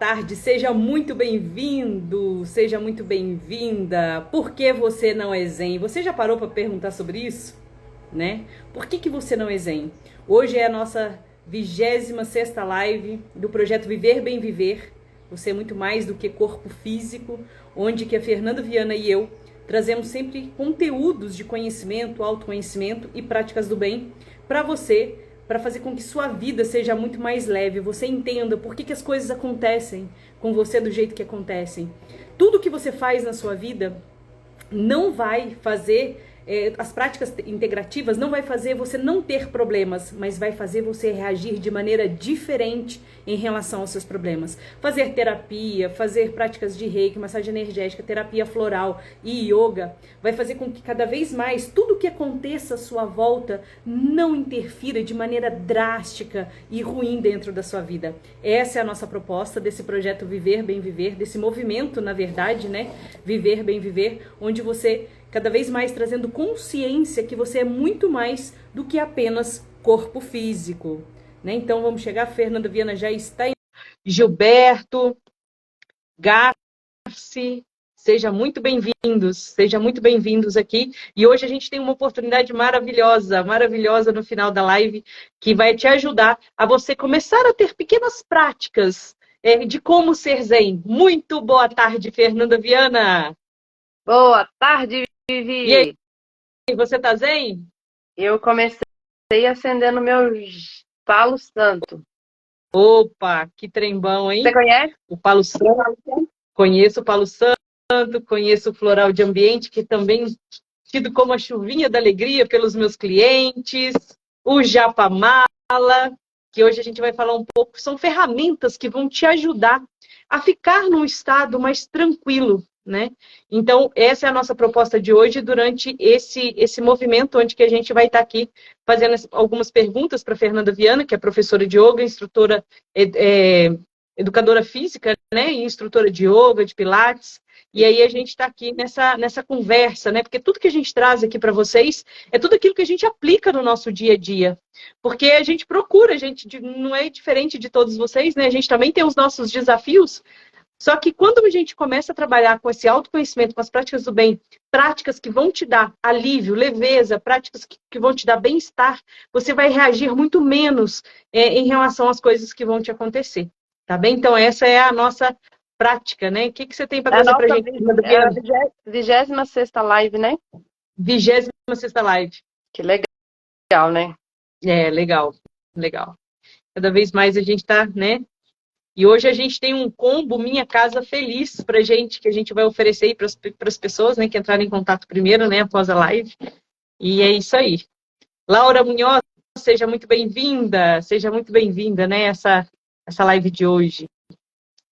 tarde, seja muito bem-vindo, seja muito bem-vinda. Por que você não é zen? Você já parou para perguntar sobre isso? Né? Por que você não é zen? Hoje é a nossa 26ª live do projeto Viver Bem Viver. Você é muito mais do que corpo físico, onde que a Fernanda Viana e eu trazemos sempre conteúdos de conhecimento, autoconhecimento e práticas do bem para você, para fazer com que sua vida seja muito mais leve, você entenda por que as coisas acontecem com você do jeito que acontecem. Tudo que você faz na sua vida não vai fazer, as práticas integrativas não vai fazer você não ter problemas, mas vai fazer você reagir de maneira diferente em relação aos seus problemas. Fazer terapia, fazer práticas de reiki, massagem energética, terapia floral e yoga vai fazer com que cada vez mais tudo que aconteça à sua volta não interfira de maneira drástica e ruim dentro da sua vida. Essa é a nossa proposta desse projeto Viver Bem Viver, desse movimento, na verdade, né? Viver Bem Viver, onde você cada vez mais trazendo consciência que você é muito mais do que apenas corpo físico, né? Então vamos chegar, Fernanda Viana já está em... Gilberto, Garci, sejam muito bem-vindos aqui. E hoje a gente tem uma oportunidade maravilhosa, maravilhosa no final da live, que vai te ajudar a você começar a ter pequenas práticas de como ser zen. Muito boa tarde, Fernanda Viana. Boa tarde, E aí, Vivi. você tá zen? Eu comecei acendendo meus Palo Santo. Opa, que trem bom, Você hein? conhece? O Palo Santo, conheço o Palo Santo, conheço o Floral de Ambiente, que também tido como a chuvinha da alegria pelos meus clientes, o Japamala, que hoje a gente vai falar um pouco, são ferramentas que vão te ajudar a ficar num estado mais tranquilo, né? Então, essa é a nossa proposta de hoje, durante esse movimento, onde que a gente vai estar aqui fazendo algumas perguntas para Fernanda Viana, que é professora de yoga, instrutora, educadora física, né? E instrutora de yoga, de pilates. E aí a gente está aqui nessa conversa, né? Porque tudo que a gente traz aqui para vocês é tudo aquilo que a gente aplica no nosso dia a dia. Porque a gente procura, a gente não é diferente de todos vocês, né? A gente também tem os nossos desafios. Só que quando a gente começa a trabalhar com esse autoconhecimento, com as práticas do bem, práticas que vão te dar alívio, leveza, práticas que vão te dar bem-estar, você vai reagir muito menos em relação às coisas que vão te acontecer. Tá bem? Então, essa é a nossa prática, né? O que você tem para É a trazer para a nossa gente, Fernanda Viana? 26ª live, né? 26ª live. Que legal, né? É, legal, legal. Cada vez mais a gente está, né? E hoje a gente tem um combo Minha Casa Feliz pra gente, que a gente vai oferecer aí para as pessoas, né, que entrarem em contato primeiro, né, após a live. E é isso aí. Laura Munhoz, seja muito bem-vinda, né, essa live de hoje.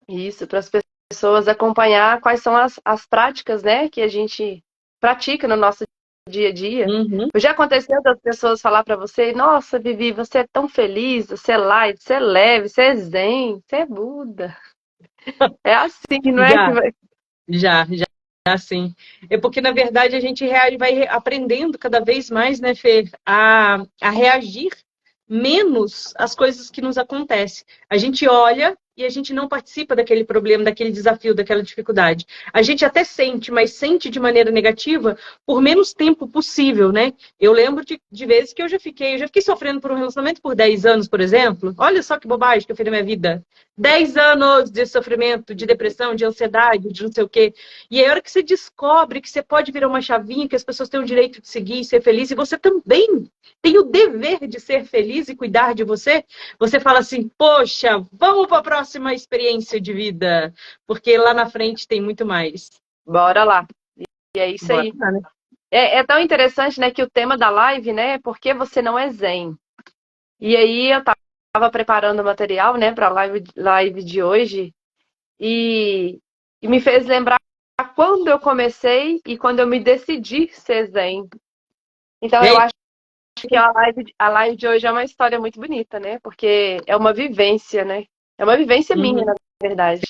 Isso, para as pessoas acompanhar quais são as práticas, né, que a gente pratica no nosso dia a dia. Uhum. Já aconteceu das pessoas falar para você: nossa, Vivi, você é tão feliz, você é light, você é leve, você é zen, você é Buda. É assim, não é que Já, vai... já sim. É porque, na verdade, a gente vai aprendendo cada vez mais, né, Fê, a reagir menos às coisas que nos acontecem. A gente olha e a gente não participa daquele problema, daquele desafio, daquela dificuldade. A gente até sente, mas sente de maneira negativa por menos tempo possível, né? Eu lembro de vezes que eu já fiquei sofrendo por um relacionamento por 10 anos, por exemplo. Olha só que bobagem que eu fiz na minha vida. 10 anos de sofrimento, de depressão, de ansiedade, de não sei o quê. E aí, a hora que você descobre que você pode virar uma chavinha, que as pessoas têm o direito de seguir e ser feliz, e você também tem o dever de ser feliz e cuidar de você, você fala assim, poxa, vamos para a próxima experiência de vida, porque lá na frente tem muito mais. Bora lá. E é isso Bora aí. lá, né? É tão interessante, né, que o tema da live, né, é por que você não é zen. E aí eu tava preparando o material, né, para a live de hoje e me fez lembrar quando eu comecei e quando eu me decidi ser zen. Então eu Ei, acho que a live de hoje é uma história muito bonita, né, porque é uma vivência, né. É uma vivência minha, uhum, na verdade.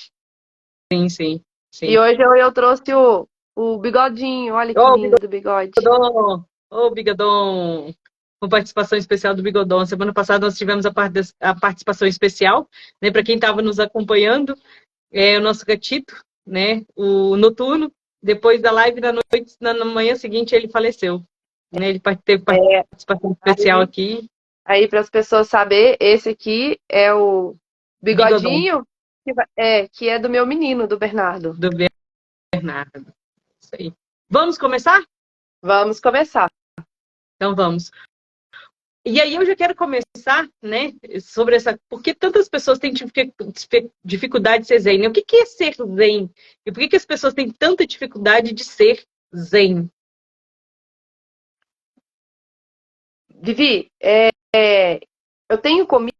sim, sim, E sim. hoje eu trouxe o bigodinho, olha que Ô, lindo do bigode. Bigodon! Ô, Bigodon! Com participação especial do Bigodon. Semana passada nós tivemos a participação especial, né, para quem estava nos acompanhando. é o nosso gatito, né? O noturno. Depois da live da noite, na manhã seguinte, ele faleceu. Né? Ele teve É, participação especial aqui. aí para as pessoas saber, esse aqui é o Bigodon, bigodinho, que é do meu menino, do Bernardo. do Bernardo. Isso aí. Vamos começar? Vamos começar. Então vamos. E aí eu já quero começar, né, sobre essa... Por que tantas pessoas têm dificuldade de ser zen? Né? O que é ser zen? E por que as pessoas têm tanta dificuldade de ser zen? Vivi, eu tenho comigo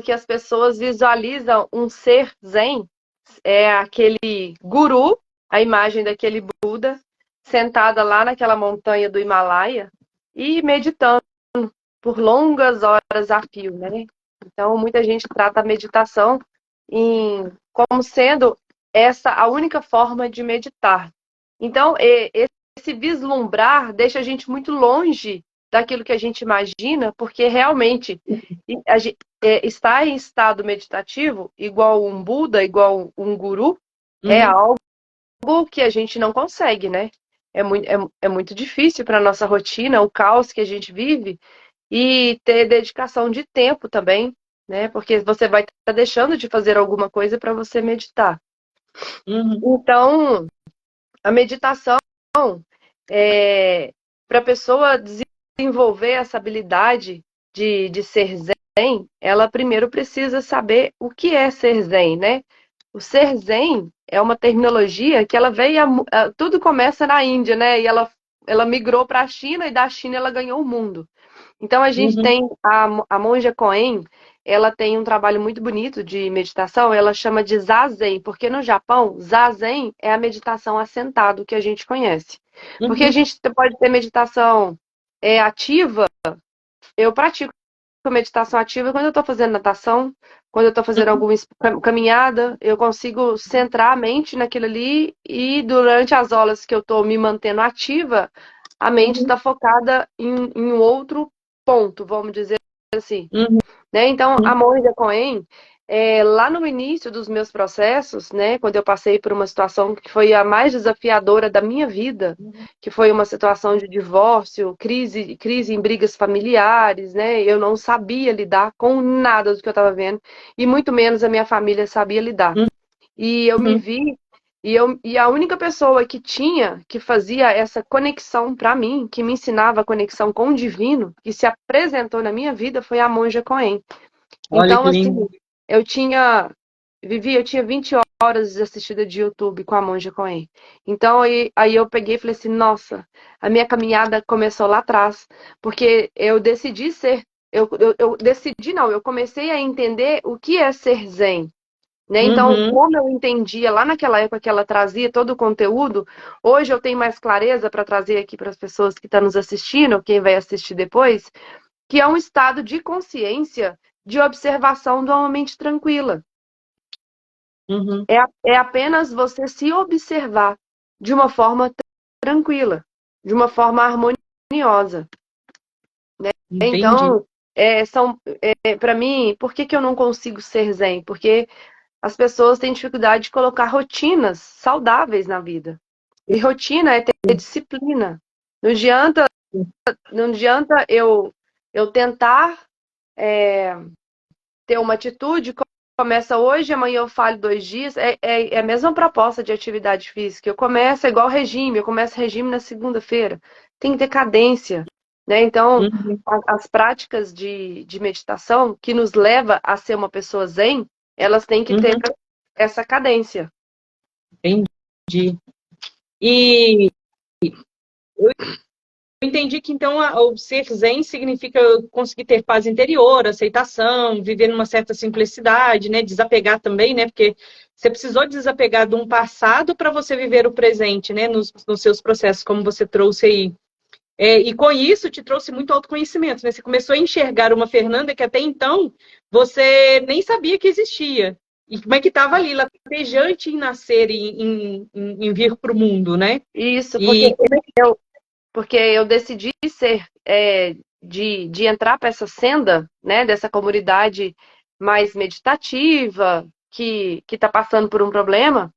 que as pessoas visualizam um ser zen, aquele guru, a imagem daquele Buda, sentada lá naquela montanha do Himalaia e meditando por longas horas a fio, né? Então, muita gente trata a meditação como sendo essa a única forma de meditar. Então, esse vislumbrar deixa a gente muito longe daquilo que a gente imagina, porque realmente estar em estado meditativo, igual um Buda, igual um guru, é algo que a gente não consegue, né? É muito difícil para a nossa rotina, o caos que a gente vive, e ter dedicação de tempo também, né? Porque você vai estar deixando de fazer alguma coisa para você meditar. Então, a meditação para a pessoa desenvolver essa habilidade de ser zen, ela primeiro precisa saber o que é ser zen, né? O ser zen é uma terminologia que ela veio, tudo começa na Índia, né? E ela migrou para a China e da China ela ganhou o mundo. Então a gente tem a monja Koen, ela tem um trabalho muito bonito de meditação, ela chama de Zazen, porque no Japão, Zazen é a meditação assentado que a gente conhece. Porque a gente pode ter meditação ativa, eu pratico meditação ativa quando eu estou fazendo natação, quando eu estou fazendo alguma caminhada, eu consigo centrar a mente naquilo ali e durante as horas que eu estou me mantendo ativa, a mente está focada em outro ponto, vamos dizer assim. Né? Então, a monja Coen, lá no início dos meus processos, né, quando eu passei por uma situação que foi a mais desafiadora da minha vida, que foi uma situação de divórcio, crise em brigas familiares, né? Eu não sabia lidar com nada do que eu estava vendo, e muito menos a minha família sabia lidar. E eu me vi, e a única pessoa que fazia essa conexão para mim, que me ensinava a conexão com o divino, que se apresentou na minha vida, foi a monja Coen. Olha Então, que assim, lindo. eu tinha 20 horas assistida de YouTube com a monja Coen. Então, aí eu peguei e falei assim, nossa, a minha caminhada começou lá atrás, porque eu decidi ser, eu decidi não, eu comecei a entender o que é ser zen. Né? Então, como eu entendia lá naquela época que ela trazia todo o conteúdo, hoje eu tenho mais clareza para trazer aqui para as pessoas que estão nos assistindo, quem vai assistir depois, que é um estado de consciência de observação de uma mente tranquila. É apenas você se observar de uma forma tranquila, de uma forma harmoniosa. Né? Então, para mim, por que eu não consigo ser zen? Porque as pessoas têm dificuldade de colocar rotinas saudáveis na vida. E rotina é ter disciplina. Não adianta eu tentar ter uma atitude, começa hoje, amanhã eu falho 2 dias. É a mesma proposta de atividade física. Eu começo igual regime, eu começo regime na segunda-feira. Tem que ter cadência. Né? Então, as práticas de meditação que nos leva a ser uma pessoa zen, elas têm que ter essa cadência. Entendi. E eu entendi que, então, o ser zen significa conseguir ter paz interior, aceitação, viver numa certa simplicidade, né? Desapegar também, né? Porque você precisou desapegar de um passado para você viver o presente, né? Nos seus processos, como você trouxe aí. E com isso te trouxe muito autoconhecimento, né? Você começou a enxergar uma Fernanda que até então você nem sabia que existia. E como é que estava ali, latejante em nascer, em vir para o mundo, né? Isso, E porque eu decidi de entrar para essa senda, né, dessa comunidade mais meditativa, que tá passando por um problema,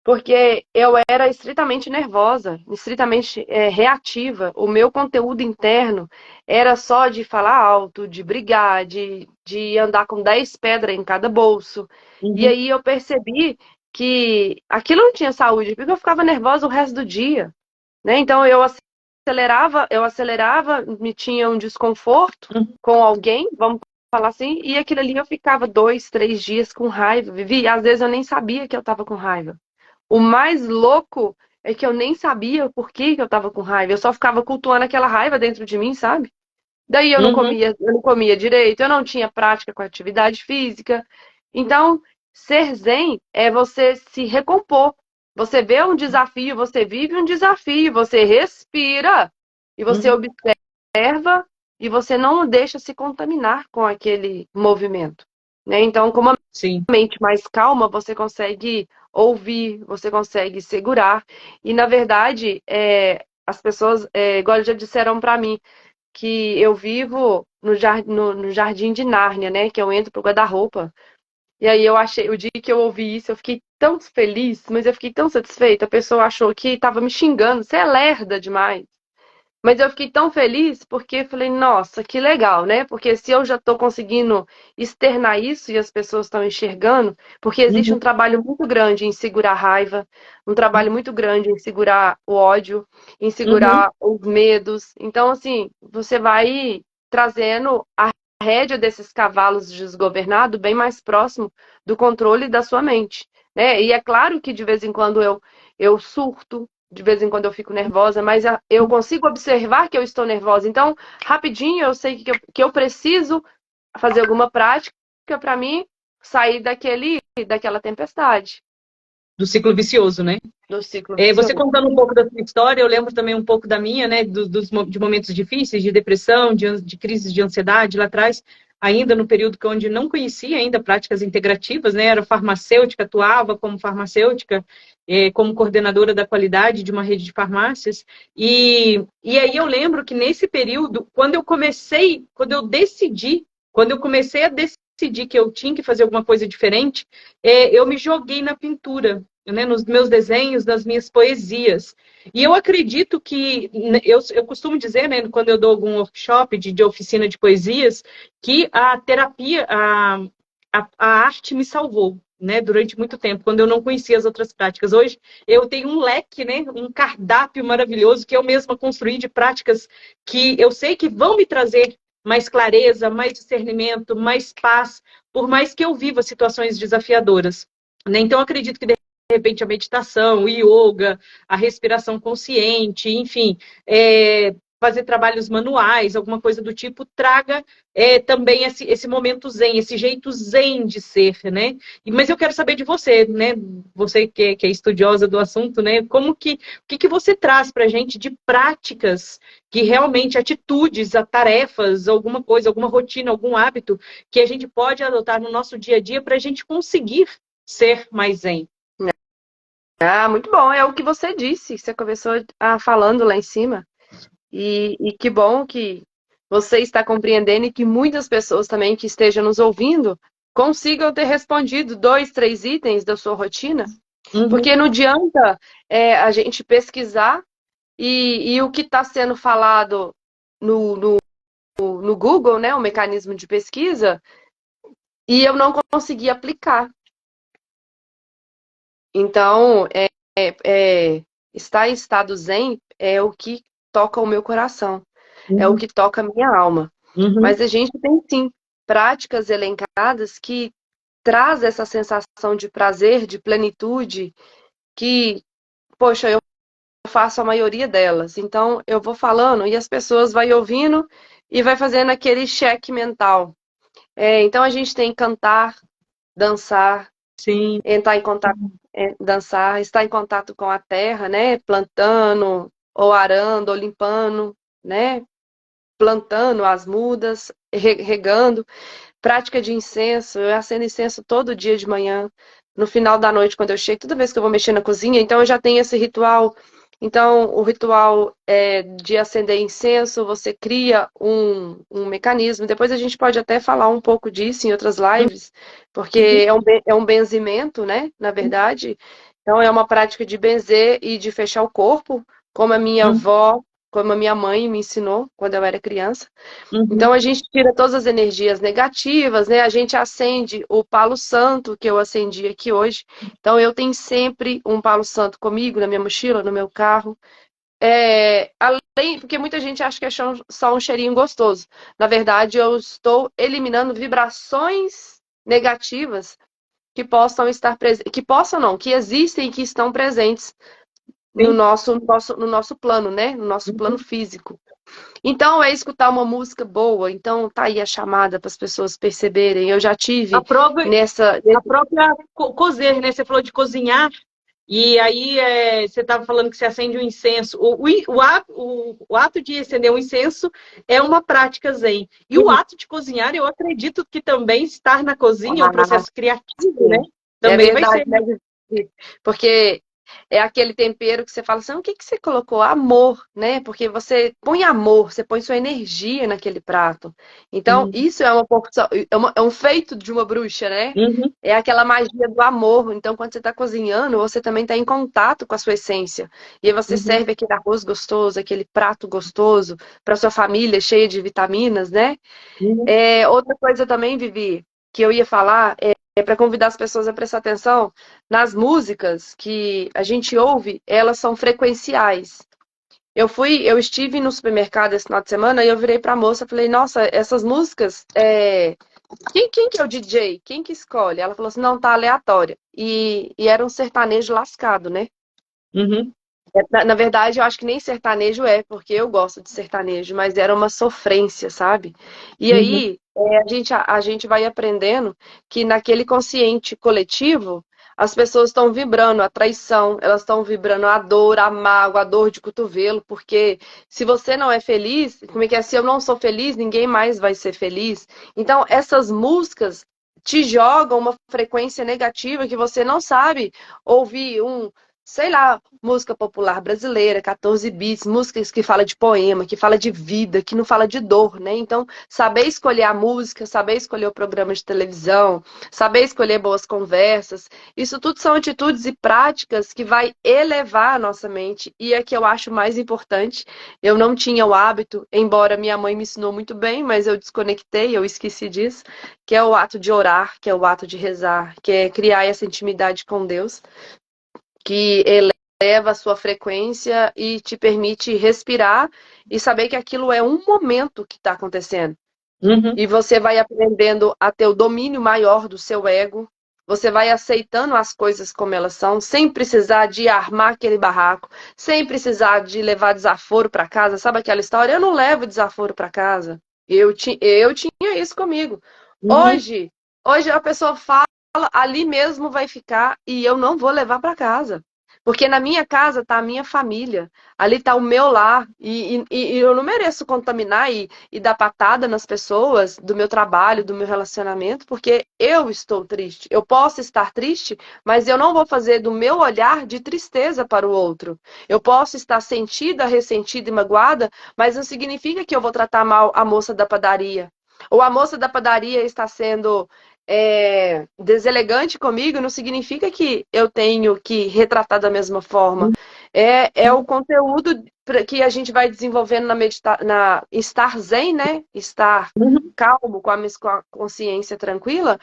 porque eu era estritamente nervosa, estritamente reativa. O meu conteúdo interno era só de falar alto, de brigar, de andar com 10 pedras em cada bolso. E Uhum, aí eu percebi que aquilo não tinha saúde, porque eu ficava nervosa o resto do dia, né? Então eu acelerava, me tinha um desconforto uhum, com alguém, vamos falar assim, e aquilo ali eu ficava 2, 3 dias com raiva, Vivi, às vezes eu nem sabia que eu estava com raiva. O mais louco é que eu nem sabia por que que eu tava com raiva. Eu só ficava cultuando aquela raiva dentro de mim, sabe? Daí uhum, eu não comia direito, eu não tinha prática com atividade física. Então, ser zen é você se recompor. Você vê um desafio, você vive um desafio, você respira e você uhum. observa e você não deixa se contaminar com aquele movimento, né? Então, como Sim. mente mais calma, você consegue ouvir, você consegue segurar. E, na verdade, as pessoas, igual já disseram para mim, que eu vivo no jardim de Nárnia, né? Que eu entro pro guarda-roupa. E aí eu achei, o dia que eu ouvi isso, eu fiquei tão feliz, mas eu fiquei tão satisfeita. A pessoa achou que estava me xingando, você é lerda demais. Mas eu fiquei tão feliz porque falei, nossa, que legal, né? Porque se eu já estou conseguindo externar isso e as pessoas estão enxergando, porque existe um Uhum, trabalho muito grande em segurar a raiva, um trabalho muito grande em segurar o ódio, em uhum, segurar os medos. Então, assim, você vai trazendo a rédea desses cavalos desgovernados bem mais próximo do controle da sua mente, né? E é claro que de vez em quando eu surto, de vez em quando eu fico nervosa, mas eu consigo observar que eu estou nervosa. Então, rapidinho eu sei que eu preciso fazer alguma prática para mim sair daquela tempestade, do ciclo vicioso, né? do ciclo Você vicioso. contando um pouco da sua história, eu lembro também um pouco da minha, né? De momentos difíceis, de depressão, de crises de ansiedade lá atrás, ainda no período que onde não conhecia ainda práticas integrativas, né? Era farmacêutica, atuava como farmacêutica, como coordenadora da qualidade de uma rede de farmácias. E aí eu lembro que nesse período, quando eu comecei a decidir que eu tinha que fazer alguma coisa diferente, eu me joguei na pintura, né, nos meus desenhos, nas minhas poesias. E eu acredito que, eu costumo dizer, né, quando eu dou algum workshop de oficina de poesias, que a terapia, a arte me salvou. Né, durante muito tempo, quando eu não conhecia as outras práticas. Hoje eu tenho um leque, né, um cardápio maravilhoso que eu mesma construí de práticas que eu sei que vão me trazer mais clareza, mais discernimento, mais paz, por mais que eu viva situações desafiadoras. Né? Então, eu acredito que de repente a meditação, o yoga, a respiração consciente, enfim, fazer trabalhos manuais, alguma coisa do tipo, traga também esse momento zen, esse jeito zen de ser, né? Mas eu quero saber de você, né? Você que é estudiosa do assunto, né? O que você traz para a gente de práticas que realmente atitudes, tarefas, alguma coisa, alguma rotina, algum hábito que a gente pode adotar no nosso dia a dia para a gente conseguir ser mais zen. Ah, muito bom. É o que você disse, você começou falando lá em cima. E que bom que você está compreendendo e que muitas pessoas também que estejam nos ouvindo consigam ter respondido 2, 3 itens da sua rotina. Uhum, Porque não adianta a gente pesquisar e o que está sendo falado no Google, né, o mecanismo de pesquisa, e eu não consegui aplicar. Então, estar em estado zen é o que toca o meu coração, é o uhum, que toca a minha alma. uhum, Mas a gente tem sim práticas elencadas que traz essa sensação de prazer, de plenitude, que, poxa, eu faço a maioria delas. Então, eu vou falando e as pessoas vai ouvindo e vai fazendo aquele cheque mental. Então, a gente tem cantar, dançar, sim, entrar em contato, dançar, estar em contato com a terra, né? Plantando, ou arando, ou limpando, né? Plantando as mudas, regando. Prática de incenso, eu acendo incenso todo dia de manhã, no final da noite, quando eu chego, toda vez que eu vou mexer na cozinha, então eu já tenho esse ritual Então, o ritual de acender incenso, você cria um mecanismo. Depois a gente pode até falar um pouco disso em outras lives, porque Uhum, é um benzimento, né? Na verdade. Então, é uma prática de benzer e de fechar o corpo, como a minha uhum, avó, como a minha mãe me ensinou quando eu era criança. uhum. Então a gente tira todas as energias negativas, né? A gente acende o palo santo que eu acendi aqui hoje. Então eu tenho sempre um palo santo comigo na minha mochila, no meu carro. Além, porque muita gente acha que é só um cheirinho gostoso. Na verdade, eu estou eliminando vibrações negativas que possam estar presentes, que possam não, que existem e que estão presentes no Sim. nosso plano, né? No nosso plano Uhum. físico. Então, é escutar uma música boa. Então, tá aí a chamada para as pessoas perceberem. Eu já A tive prova, nessa. a própria cozer, né? Você falou de cozinhar, e aí você estava falando que você acende um incenso. O ato de acender um incenso é uma prática zen. E o ato de cozinhar, eu acredito que também estar na cozinha, um Ah, processo criativo, né? sim. É Também vai verdade, ser. né? Vivi? Porque é aquele tempero que você fala assim, o que que você colocou? Amor, né? Porque você põe amor, você põe sua energia naquele prato. Então, Uhum, isso é uma porção, é um feito de uma bruxa, né? uhum, É aquela magia do amor. Então, quando você está cozinhando, você também está em contato com a sua essência. E aí você uhum, serve aquele arroz gostoso, aquele prato gostoso para sua família, cheia de vitaminas, né? uhum, Outra coisa também, Vivi, que eu ia falar é para convidar as pessoas a prestar atenção nas músicas que a gente ouve, elas são frequenciais. Eu estive no supermercado esse final de semana e eu virei para a moça e falei, nossa, essas músicas, quem que é o DJ? Quem que escolhe? Ela falou assim, não, tá aleatória. E era um sertanejo lascado, né? uhum, Na verdade, eu acho que nem sertanejo é, porque eu gosto de sertanejo, mas era uma sofrência, sabe? E uhum, aí, a gente vai aprendendo que naquele consciente coletivo, as pessoas estão vibrando a traição, elas estão vibrando a dor, a mágoa, a dor de cotovelo, porque se você não é feliz, como é que é? Se eu não sou feliz, ninguém mais vai ser feliz. Então, essas músicas te jogam uma frequência negativa que você não sabe ouvir sei lá, música popular brasileira, 14 bits, músicas que fala de poema, que fala de vida, que não fala de dor, né? Então, saber escolher a música, saber escolher o programa de televisão, saber escolher boas conversas, isso tudo são atitudes e práticas que vai elevar a nossa mente e é que eu acho mais importante. Eu não tinha o hábito, embora minha mãe me ensinou muito bem, mas eu desconectei, eu esqueci disso, que é o ato de orar, que é o ato de rezar, que é criar essa intimidade com Deus que eleva a sua frequência e te permite respirar e saber que aquilo é um momento que está acontecendo. uhum. E você vai aprendendo a ter o domínio maior do seu ego. Você vai aceitando as coisas como elas são, sem precisar de armar aquele barraco, sem precisar de levar desaforo para casa. Sabe aquela história? Eu não levo desaforo para casa. Eu tinha isso comigo. Uhum. Hoje, hoje a pessoa fala, ali mesmo vai ficar e eu não vou levar para casa. Porque na minha casa está a minha família, ali está o meu lar, e eu não mereço contaminar e dar patada nas pessoas do meu trabalho, do meu relacionamento, porque eu estou triste. Eu posso estar triste, mas eu não vou fazer do meu olhar de tristeza para o outro. Eu posso estar sentida, ressentida e magoada, mas não significa que eu vou tratar mal a moça da padaria. Ou a moça da padaria está sendo deselegante comigo, não significa que eu tenho que retratar da mesma forma. É o conteúdo que a gente vai desenvolvendo na estar zen, né? Estar Uhum. calmo, com a consciência tranquila,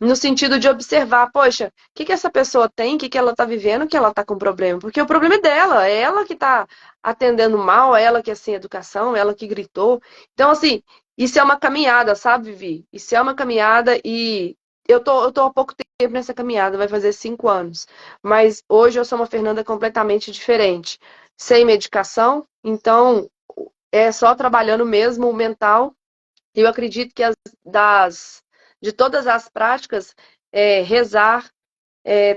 no sentido de observar, poxa, o que essa pessoa tem, o que ela está vivendo, que ela está com problema? Porque o problema é ela que está atendendo mal, é ela que é sem educação, é ela que gritou. Então, assim, isso é uma caminhada, sabe, Vivi? Isso é uma caminhada e eu tô há pouco tempo nessa caminhada, vai fazer 5 anos. Mas hoje eu sou uma Fernanda completamente diferente. Sem medicação, então é só trabalhando mesmo o mental. Eu acredito que de todas as práticas, rezar,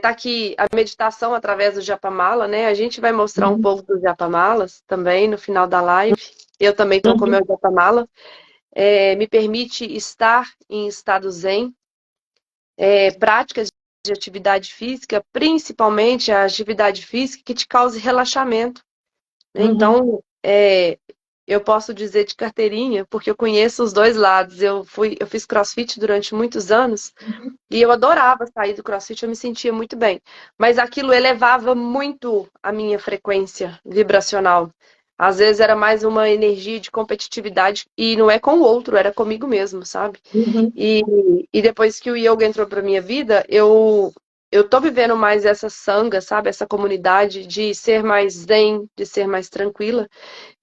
tá aqui a meditação através do Japamala, né? A gente vai mostrar um Uhum. pouco dos Japamalas também no final da live. Eu também estou com o Uhum. meu Japamala. Me permite estar em estado zen, práticas de atividade física, principalmente a atividade física que te cause relaxamento. né? Então, eu posso dizer de carteirinha, porque eu conheço os dois lados. Eu fiz CrossFit durante muitos anos e eu adorava sair do CrossFit, eu me sentia muito bem. Mas aquilo elevava muito a minha frequência vibracional. Às vezes era mais uma energia de competitividade e não é com o outro, era comigo mesmo, sabe? Uhum. E, e depois que o yoga entrou para minha vida, eu tô vivendo mais essa sanga, sabe? Essa comunidade de ser mais zen, de ser mais tranquila,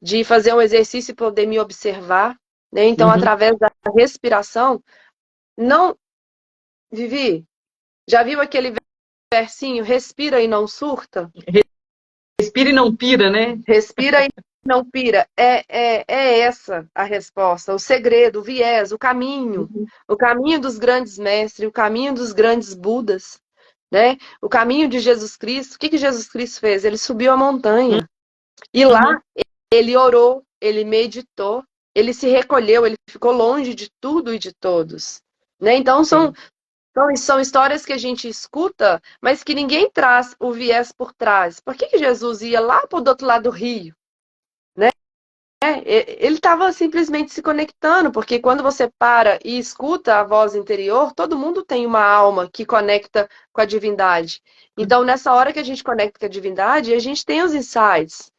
de fazer um exercício e poder me observar, né? Então, Uhum. através da respiração, não, Vivi, já viu aquele versinho, respira e não surta? Respira e não pira, né? Respira e não pira. É essa a resposta, o segredo, o viés, Uhum. o caminho dos grandes mestres, o caminho dos grandes Budas, né? O caminho de Jesus Cristo. O que que Jesus Cristo fez? Ele subiu a montanha e Uhum. lá ele orou, ele meditou, ele se recolheu, ele ficou longe de tudo e de todos, né? Então Sim. são histórias que a gente escuta, mas que ninguém traz o viés por trás. Por que que Jesus ia lá para o outro lado do rio? Ele estava simplesmente se conectando, porque quando você para e escuta a voz interior, todo mundo tem uma alma que conecta com a divindade. Então, nessa hora que a gente conecta com a divindade, a gente tem os insights.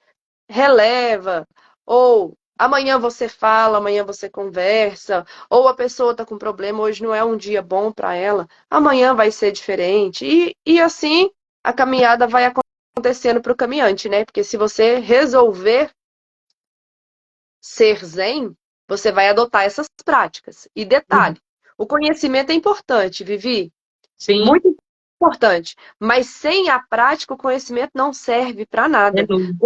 Releva, ou amanhã você fala, amanhã você conversa, ou a pessoa está com problema, hoje não é um dia bom para ela, amanhã vai ser diferente. E assim a caminhada vai acontecendo para o caminhante, né? Porque se você resolver ser zen, você vai adotar essas práticas. E Uhum. detalhe, o conhecimento é importante, Vivi, Sim. muito importante, mas sem a prática o conhecimento não serve para É nada. nulo.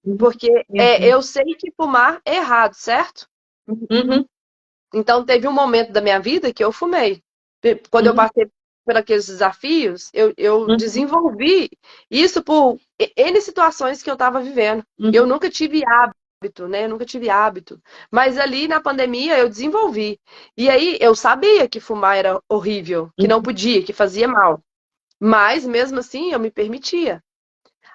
Uhum. Porque Uhum. eu sei que fumar é errado, certo? Uhum. Então teve um momento da minha vida que eu fumei. Quando eu Uhum. passei por aqueles desafios, eu Uhum. desenvolvi isso por N situações que eu estava vivendo. Eu Uhum. nunca tive hábito, né? Eu nunca tive hábito. Mas ali na pandemia eu desenvolvi. E aí eu sabia que fumar era horrível, que não Uhum. podia, que fazia mal. Mas mesmo assim eu me permitia.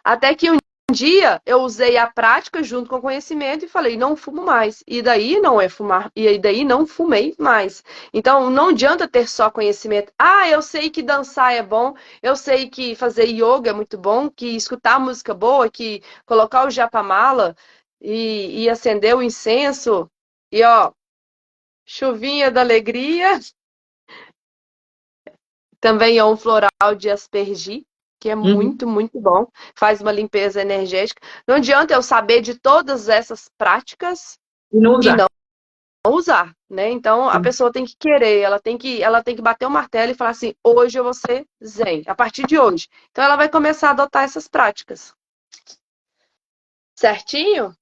Até que um dia eu usei a prática junto com o conhecimento e falei, não fumo mais. E daí não é fumar, e daí não fumei mais. Então não adianta ter só conhecimento. Ah, eu sei que dançar é bom, eu sei que fazer yoga é muito bom, que escutar música boa, que colocar o japamala e acender o incenso. E ó, chuvinha da alegria, também é um floral de aspergi, que é Uhum. muito, muito bom. Faz uma limpeza energética. Não adianta eu saber de todas essas práticas E não e usar. não usar, né? Então a Sim. pessoa tem que querer, ela tem que bater o martelo e falar assim: hoje eu vou ser zen, a partir de hoje. Então ela vai começar a adotar essas práticas. Certinho?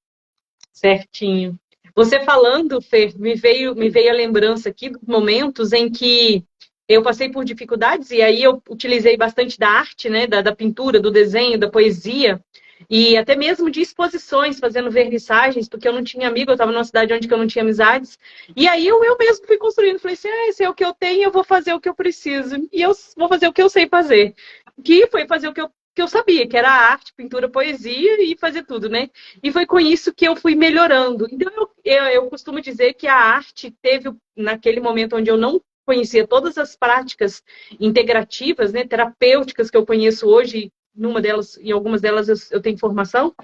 Certinho. Você falando, Fê, me veio a lembrança aqui dos momentos em que eu passei por dificuldades e aí eu utilizei bastante da arte, né, da pintura, do desenho, da poesia e até mesmo de exposições, fazendo vernissagens, porque eu não tinha amigo, eu estava numa cidade onde eu não tinha amizades. E aí eu mesmo fui construindo, falei assim, esse é o que eu tenho, eu vou fazer o que eu preciso e eu vou fazer o que eu sei fazer. Que foi fazer o que eu sabia, que era arte, pintura, poesia e fazer tudo, né? E foi com isso que eu fui melhorando. Então, eu costumo dizer que a arte teve, naquele momento onde eu não conhecia todas as práticas integrativas, né, terapêuticas que eu conheço hoje, numa delas, em algumas delas eu tenho formação,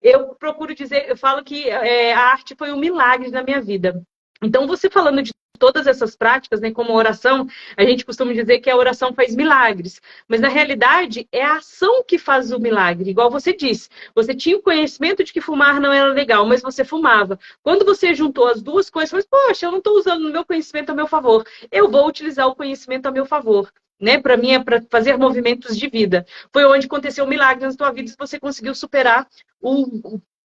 eu procuro dizer, eu falo que a arte foi um milagre na minha vida. Então, você falando de todas essas práticas, né, como a oração, a gente costuma dizer que a oração faz milagres, mas na realidade é a ação que faz o milagre. Igual você disse, você tinha o conhecimento de que fumar não era legal, mas você fumava. Quando você juntou as duas coisas, você falou, poxa, eu não estou usando o meu conhecimento a meu favor, eu vou utilizar o conhecimento a meu favor. Né, para mim é para fazer movimentos de vida. Foi onde aconteceu o milagre na sua vida, se você conseguiu superar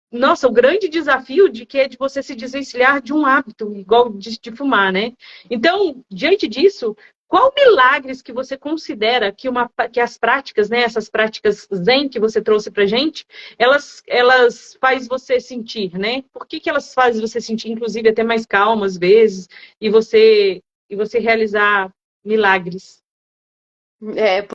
nossa, o grande desafio de que é de você se desvencilhar de um hábito, igual de fumar, né? Então, diante disso, qual milagres que você considera que as práticas, né, essas práticas zen que você trouxe pra gente, elas faz você sentir, né? Por que elas fazem você sentir, inclusive, até mais calma às vezes, e você realizar milagres? É,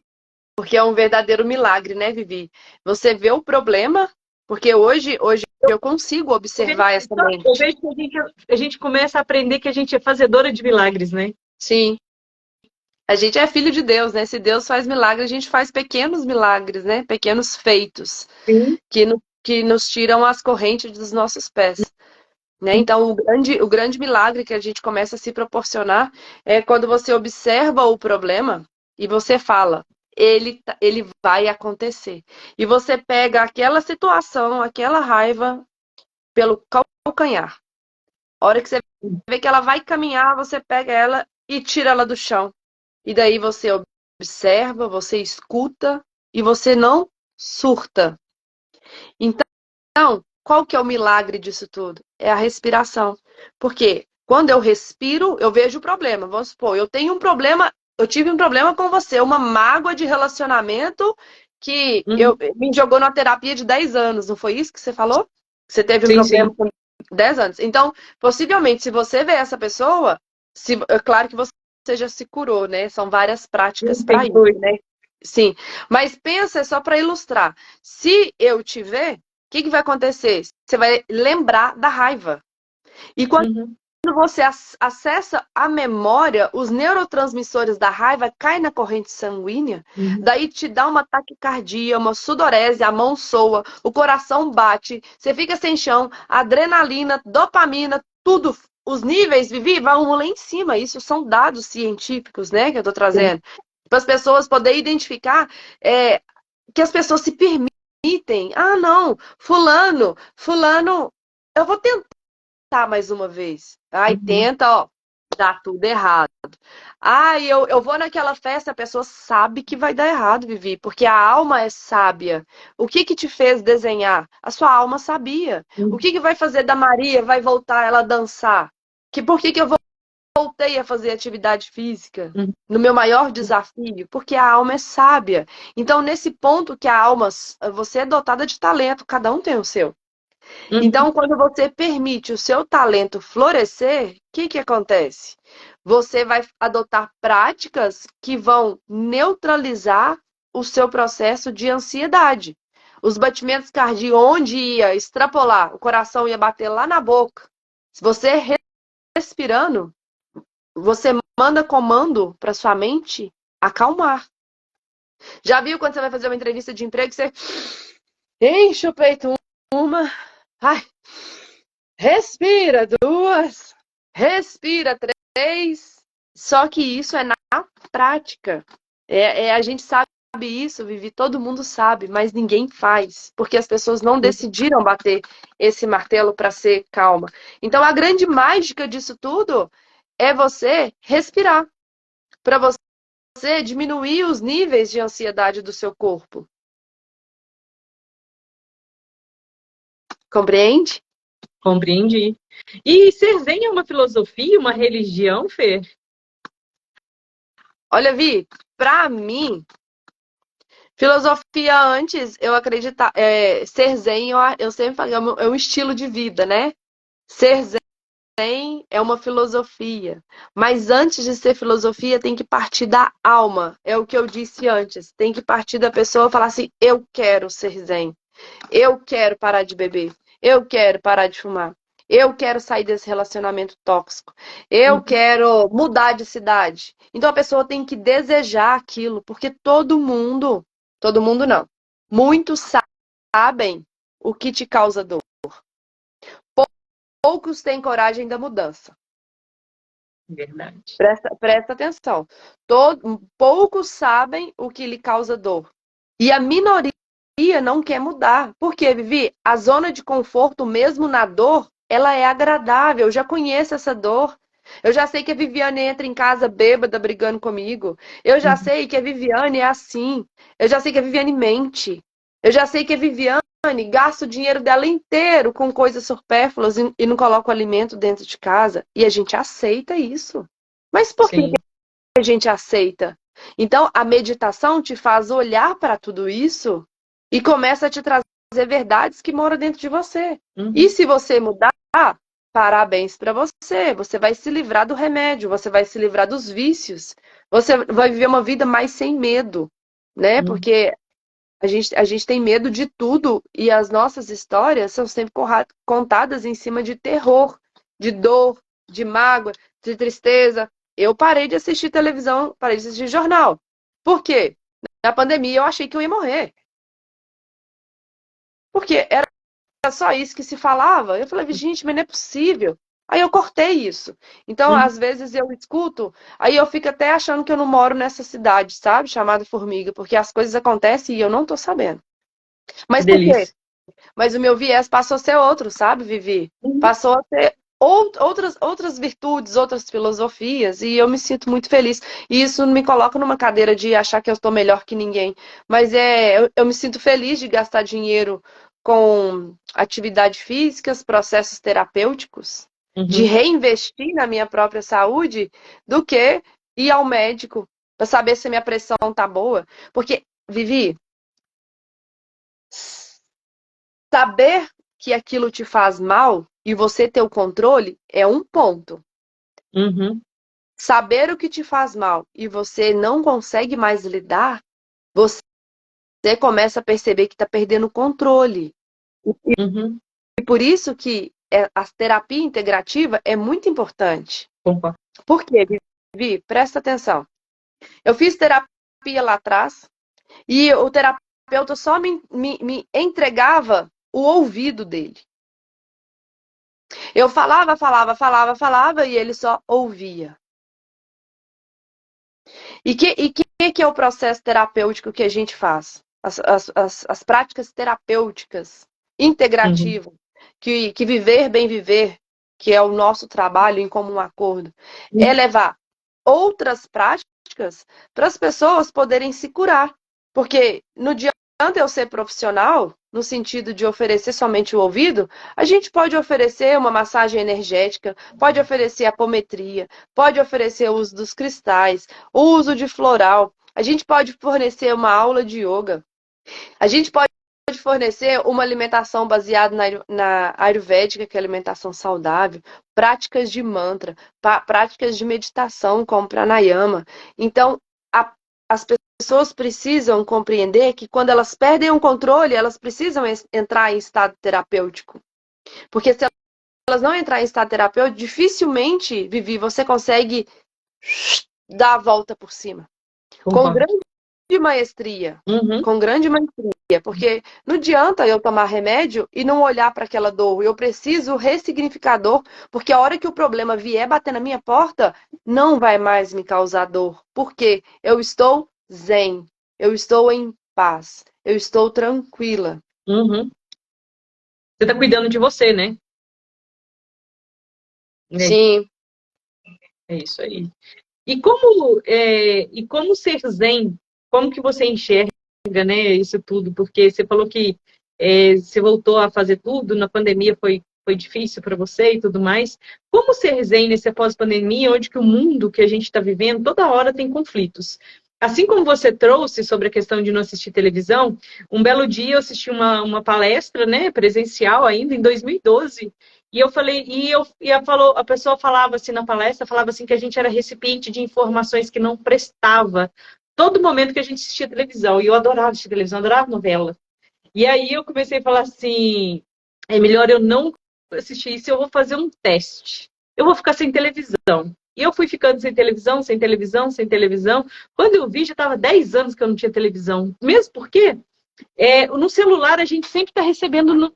porque é um verdadeiro milagre, né, Vivi? Você vê o problema, porque hoje Eu consigo observar essa Eu mente. vejo que a gente começa a aprender que a gente é fazedora de milagres, né? Sim. A gente é filho de Deus, né? Se Deus faz milagre, a gente faz pequenos milagres, né? Pequenos feitos Sim. que nos tiram as correntes dos nossos pés, né? Então, o grande milagre que a gente começa a se proporcionar é quando você observa o problema e você fala, ele vai acontecer. E você pega aquela situação, aquela raiva pelo calcanhar. A hora que você vê que ela vai caminhar, você pega ela e tira ela do chão. E daí você observa, você escuta e você não surta. Então, qual que é o milagre disso tudo? É a respiração. Porque quando eu respiro, eu vejo o problema. Vamos supor, eu tenho um problema, eu tive um problema com você, uma mágoa de relacionamento que Uhum. me jogou na terapia de 10 anos, não foi isso que você falou? Você teve um Sim, problema sim. com 10 anos. Então, possivelmente, se você vê essa pessoa, é claro que você já se curou, né? São várias práticas para Sim, isso, foi. né? Sim. Mas pensa só para ilustrar. Se eu te ver, o que que vai acontecer? Você vai lembrar da raiva. E quando Uhum. você acessa a memória, os neurotransmissores da raiva caem na corrente sanguínea, Uhum. daí te dá uma taquicardia, uma sudorese, a mão soa, o coração bate, você fica sem chão, adrenalina, dopamina, tudo. Os níveis, Vivi, vão lá em cima. Isso são dados científicos, né, que eu tô Sim. trazendo. Para as pessoas poderem identificar que as pessoas se permitem. Ah, não, fulano, eu vou tentar mais uma vez. Ai, Uhum. tenta, ó, dá tudo errado. Ai, eu vou naquela festa, a pessoa sabe que vai dar errado, Vivi, porque a alma é sábia. O que que te fez desenhar? A sua alma sabia. O Uhum. que que vai fazer da Maria? Vai voltar ela a dançar? Por que que eu voltei a fazer atividade física? Uhum. No meu maior desafio, porque a alma é sábia. Então, nesse ponto que a alma, você é dotada de talento, cada um tem o seu. Uhum. Então, quando você permite o seu talento florescer, o que que acontece? Você vai adotar práticas que vão neutralizar o seu processo de ansiedade. Os batimentos cardíacos, onde ia extrapolar, o coração ia bater lá na boca. Se você respirando, você manda comando para sua mente acalmar. Já viu quando você vai fazer uma entrevista de emprego, você enche o peito uma, ai, respira duas, respira três. Só que isso é na prática. A gente sabe isso, Vivi, todo mundo sabe, mas ninguém faz, porque as pessoas não decidiram bater esse martelo para ser calma. Então a grande mágica disso tudo é você respirar, para você diminuir os níveis de ansiedade do seu corpo. Compreende? Compreendi. E ser zen é uma filosofia, uma religião, Fê? Olha, Vi, para mim, filosofia antes, eu acreditar, ser zen, eu sempre falo, é um estilo de vida, né? Ser zen é uma filosofia. Mas antes de ser filosofia, tem que partir da alma. É o que eu disse antes. Tem que partir da pessoa falar assim: eu quero ser zen. Eu quero parar de beber. Eu quero parar de fumar. Eu quero sair desse relacionamento tóxico. Eu Uhum. quero mudar de cidade. Então a pessoa tem que desejar aquilo, porque todo mundo não, muitos sabem o que te causa dor. Poucos têm coragem da mudança. Verdade. Presta atenção. Poucos sabem o que lhe causa dor. E a minoria não quer mudar. Por quê, Vivi? A zona de conforto, mesmo na dor, ela é agradável. Eu já conheço essa dor. Eu já sei que a Viviane entra em casa bêbada brigando comigo. Eu já Uhum. sei que a Viviane é assim. Eu já sei que a Viviane mente. Eu já sei que a Viviane gasta o dinheiro dela inteiro com coisas supérfluas e não coloca o alimento dentro de casa. E a gente aceita isso. Mas por que Sim. a gente aceita? Então, a meditação te faz olhar para tudo isso e começa a te trazer verdades que moram dentro de você. E Uhum. se você mudar, parabéns para você. Você vai se livrar do remédio, você vai se livrar dos vícios, você vai viver uma vida mais sem medo, né? Uhum. Porque A gente tem medo de tudo e as nossas histórias são sempre contadas em cima de terror, de dor, de mágoa, de tristeza. Eu parei de assistir televisão, parei de assistir jornal. Por quê? Na pandemia eu achei que eu ia morrer. Porque era só isso que se falava. Eu falei, gente, mas não é possível. Aí eu cortei isso. Então, Uhum. às vezes eu escuto, aí eu fico até achando que eu não moro nessa cidade, sabe? Chamada Formiga, porque as coisas acontecem e eu não tô sabendo. Que Mas por quê? delícia. Mas o meu viés passou a ser outro, sabe, Vivi? Uhum. Passou a ser outras virtudes, outras filosofias, e eu me sinto muito feliz. E isso me coloca numa cadeira de achar que eu estou melhor que ninguém. Mas eu me sinto feliz de gastar dinheiro com atividades físicas, processos terapêuticos, de Uhum. reinvestir na minha própria saúde, do que ir ao médico para saber se minha pressão tá boa. Porque, Vivi, saber que aquilo te faz mal e você ter o controle é um ponto. Uhum. Saber o que te faz mal e você não consegue mais lidar, você começa a perceber que está perdendo o controle. Uhum. E por isso que a terapia integrativa é muito importante. Concordo. Por quê, Vivi? Presta atenção. Eu fiz terapia lá atrás e o terapeuta só me entregava o ouvido dele. Eu falava e ele só ouvia. E que é o processo terapêutico que a gente faz? As práticas terapêuticas Uhum. integrativas, que viver bem viver, que é o nosso trabalho em comum acordo, é Uhum. levar outras práticas para as pessoas poderem se curar. Porque no dia adianta eu ser profissional, no sentido de oferecer somente o ouvido, a gente pode oferecer uma massagem energética, pode oferecer apometria, pode oferecer o uso dos cristais, o uso de floral. A gente pode fornecer uma aula de yoga. A gente pode fornecer uma alimentação baseada na Ayurvédica, que é alimentação saudável, práticas de mantra, práticas de meditação, como pranayama. Então, as pessoas precisam compreender que quando elas perdem o controle, elas precisam entrar em estado terapêutico. Porque se elas não entrarem em estado terapêutico, dificilmente, Vivi, você consegue dar a volta por cima. Com Concordo. grande maestria. Uhum. Com grande maestria. Porque não adianta eu tomar remédio e não olhar para aquela dor. Eu preciso ressignificar dor, porque a hora que o problema vier bater na minha porta, não vai mais me causar dor. Porque eu estou zen. Eu estou em paz. Eu estou tranquila. Uhum. Você tá cuidando de você, né? É, Sim. é isso aí. E como ser zen? Como que você enxerga, né, isso tudo? Porque você falou que você voltou a fazer tudo, na pandemia foi difícil para você e tudo mais. Como ser zen nesse pós-pandemia, onde que o mundo que a gente está vivendo, toda hora tem conflitos? Assim como você trouxe sobre a questão de não assistir televisão, um belo dia eu assisti uma palestra, né, presencial ainda, em 2012, e eu falei, a pessoa falava assim na palestra, falava assim que a gente era recipiente de informações que não prestava todo momento que a gente assistia televisão. E eu adorava assistir televisão, adorava novela. E aí eu comecei a falar assim, é melhor eu não assistir isso, eu vou fazer um teste. Eu vou ficar sem televisão. E eu fui ficando sem televisão, sem televisão, sem televisão. Quando eu vi, já estava 10 anos que eu não tinha televisão. Mesmo porque no celular a gente sempre está recebendo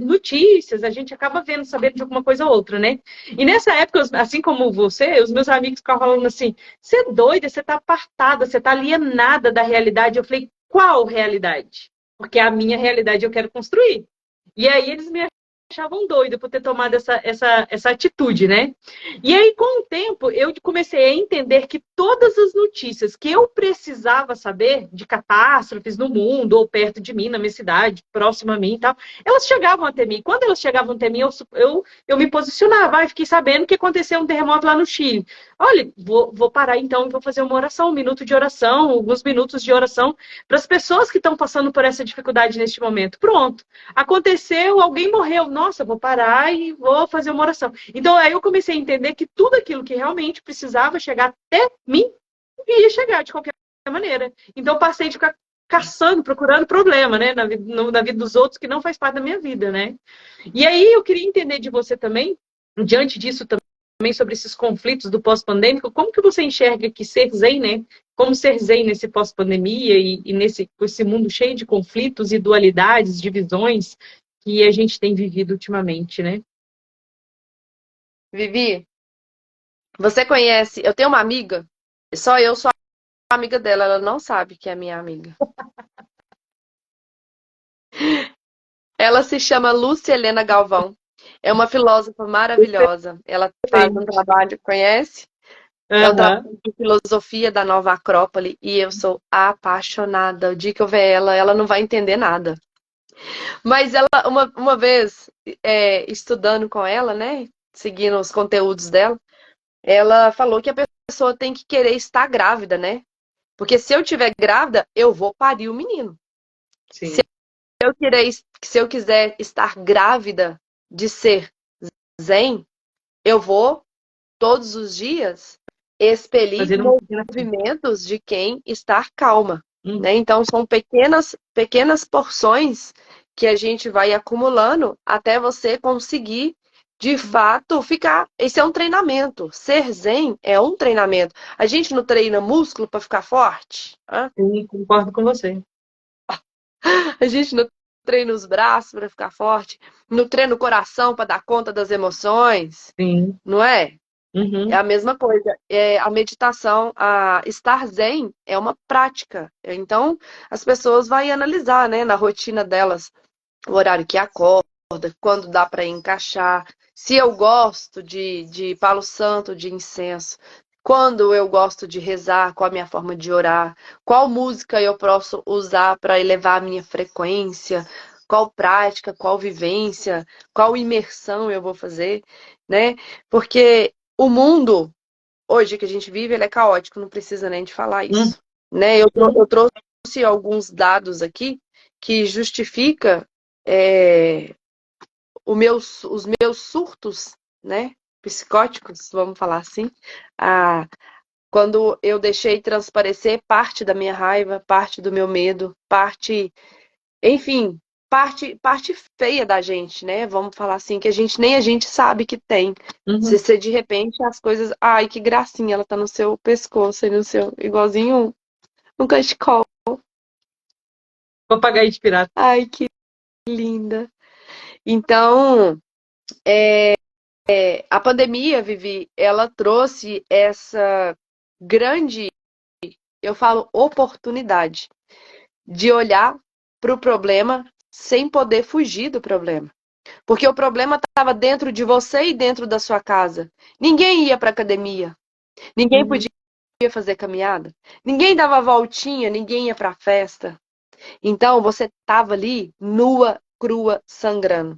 notícias, a gente acaba vendo, sabendo de alguma coisa ou outra, né? E nessa época, assim como você, os meus amigos ficavam falando assim, você é doida, você está apartada, você está alienada da realidade. Eu falei, qual realidade? Porque a minha realidade eu quero construir. E aí eles me achavam doida por ter tomado essa atitude, né? E aí, com o tempo, eu comecei a entender que todas as notícias que eu precisava saber de catástrofes no mundo, ou perto de mim, na minha cidade, próximo a mim e tal, elas chegavam até mim. Quando elas chegavam até mim, eu me posicionava. E fiquei sabendo que aconteceu um terremoto lá no Chile. Olha, vou parar então e vou fazer uma oração, um minuto de oração, alguns minutos de oração para as pessoas que estão passando por essa dificuldade neste momento. Pronto. Aconteceu, alguém morreu. Nossa, vou parar e vou fazer uma oração. Então, aí eu comecei a entender que tudo aquilo que realmente precisava chegar até mim ia chegar de qualquer maneira. Então, passei de ficar caçando, procurando problema, né? Na vida dos outros que não faz parte da minha vida, né? E aí eu queria entender de você também, diante disso também, sobre esses conflitos do pós-pandêmico, como que você enxerga que ser zen, né? Como ser zen nesse pós-pandemia e nesse esse mundo cheio de conflitos e dualidades, divisões que a gente tem vivido ultimamente, né? Vivi, você conhece? Eu tenho uma amiga, só eu sou amiga dela, ela não sabe que é minha amiga. Ela se chama Lúcia Helena Galvão. É uma filósofa maravilhosa. Ela faz um trabalho, conhece? É um Aham. trabalho de filosofia da Nova Acrópole e eu sou apaixonada. O dia que eu ver ela, ela não vai entender nada. Mas ela, uma vez, estudando com ela, né? Seguindo os conteúdos dela, ela falou que a pessoa tem que querer estar grávida, né? Porque se eu tiver grávida, eu vou parir o menino. Se Sim. se eu quiser estar grávida de ser zen, eu vou todos os dias expelir Fazendo uma pequena. movimentos de quem está calma, Hum. né? Então são pequenas porções que a gente vai acumulando até você conseguir de fato ficar. Esse é um treinamento. Ser zen é um treinamento. A gente não treina músculo para ficar forte, né? Sim, concordo com você. A gente não treina os braços para ficar forte, não treina o coração para dar conta das emoções, Sim. não é? É Uhum. a mesma coisa. A meditação, a estar zen é uma prática. Então, as pessoas vão analisar, né, na rotina delas, o horário que acorda, quando dá para encaixar, se eu gosto de palo santo, de incenso, quando eu gosto de rezar, qual a minha forma de orar, qual música eu posso usar para elevar a minha frequência, qual prática, qual vivência, qual imersão eu vou fazer, né? Porque o mundo hoje que a gente vive, ele é caótico, não precisa nem de falar Uhum. isso, né? Eu trouxe alguns dados aqui que justifica é, os meus surtos, né? Psicóticos, vamos falar assim, ah, quando eu deixei transparecer parte da minha raiva, parte do meu medo, enfim, parte feia da gente, né? Vamos falar assim, que nem a gente sabe que tem. Se Uhum. você de repente as coisas, ai, que gracinha, ela tá no seu pescoço e no seu, igualzinho um cachecol. Papagaio de pirata. Ai, que linda. Então, a pandemia, Vivi, ela trouxe essa grande, eu falo, oportunidade de olhar para o problema sem poder fugir do problema. Porque o problema estava dentro de você e dentro da sua casa. Ninguém ia para academia, ninguém Uhum. podia fazer caminhada, ninguém dava voltinha, ninguém ia para festa. Então você estava ali nua, crua, sangrando.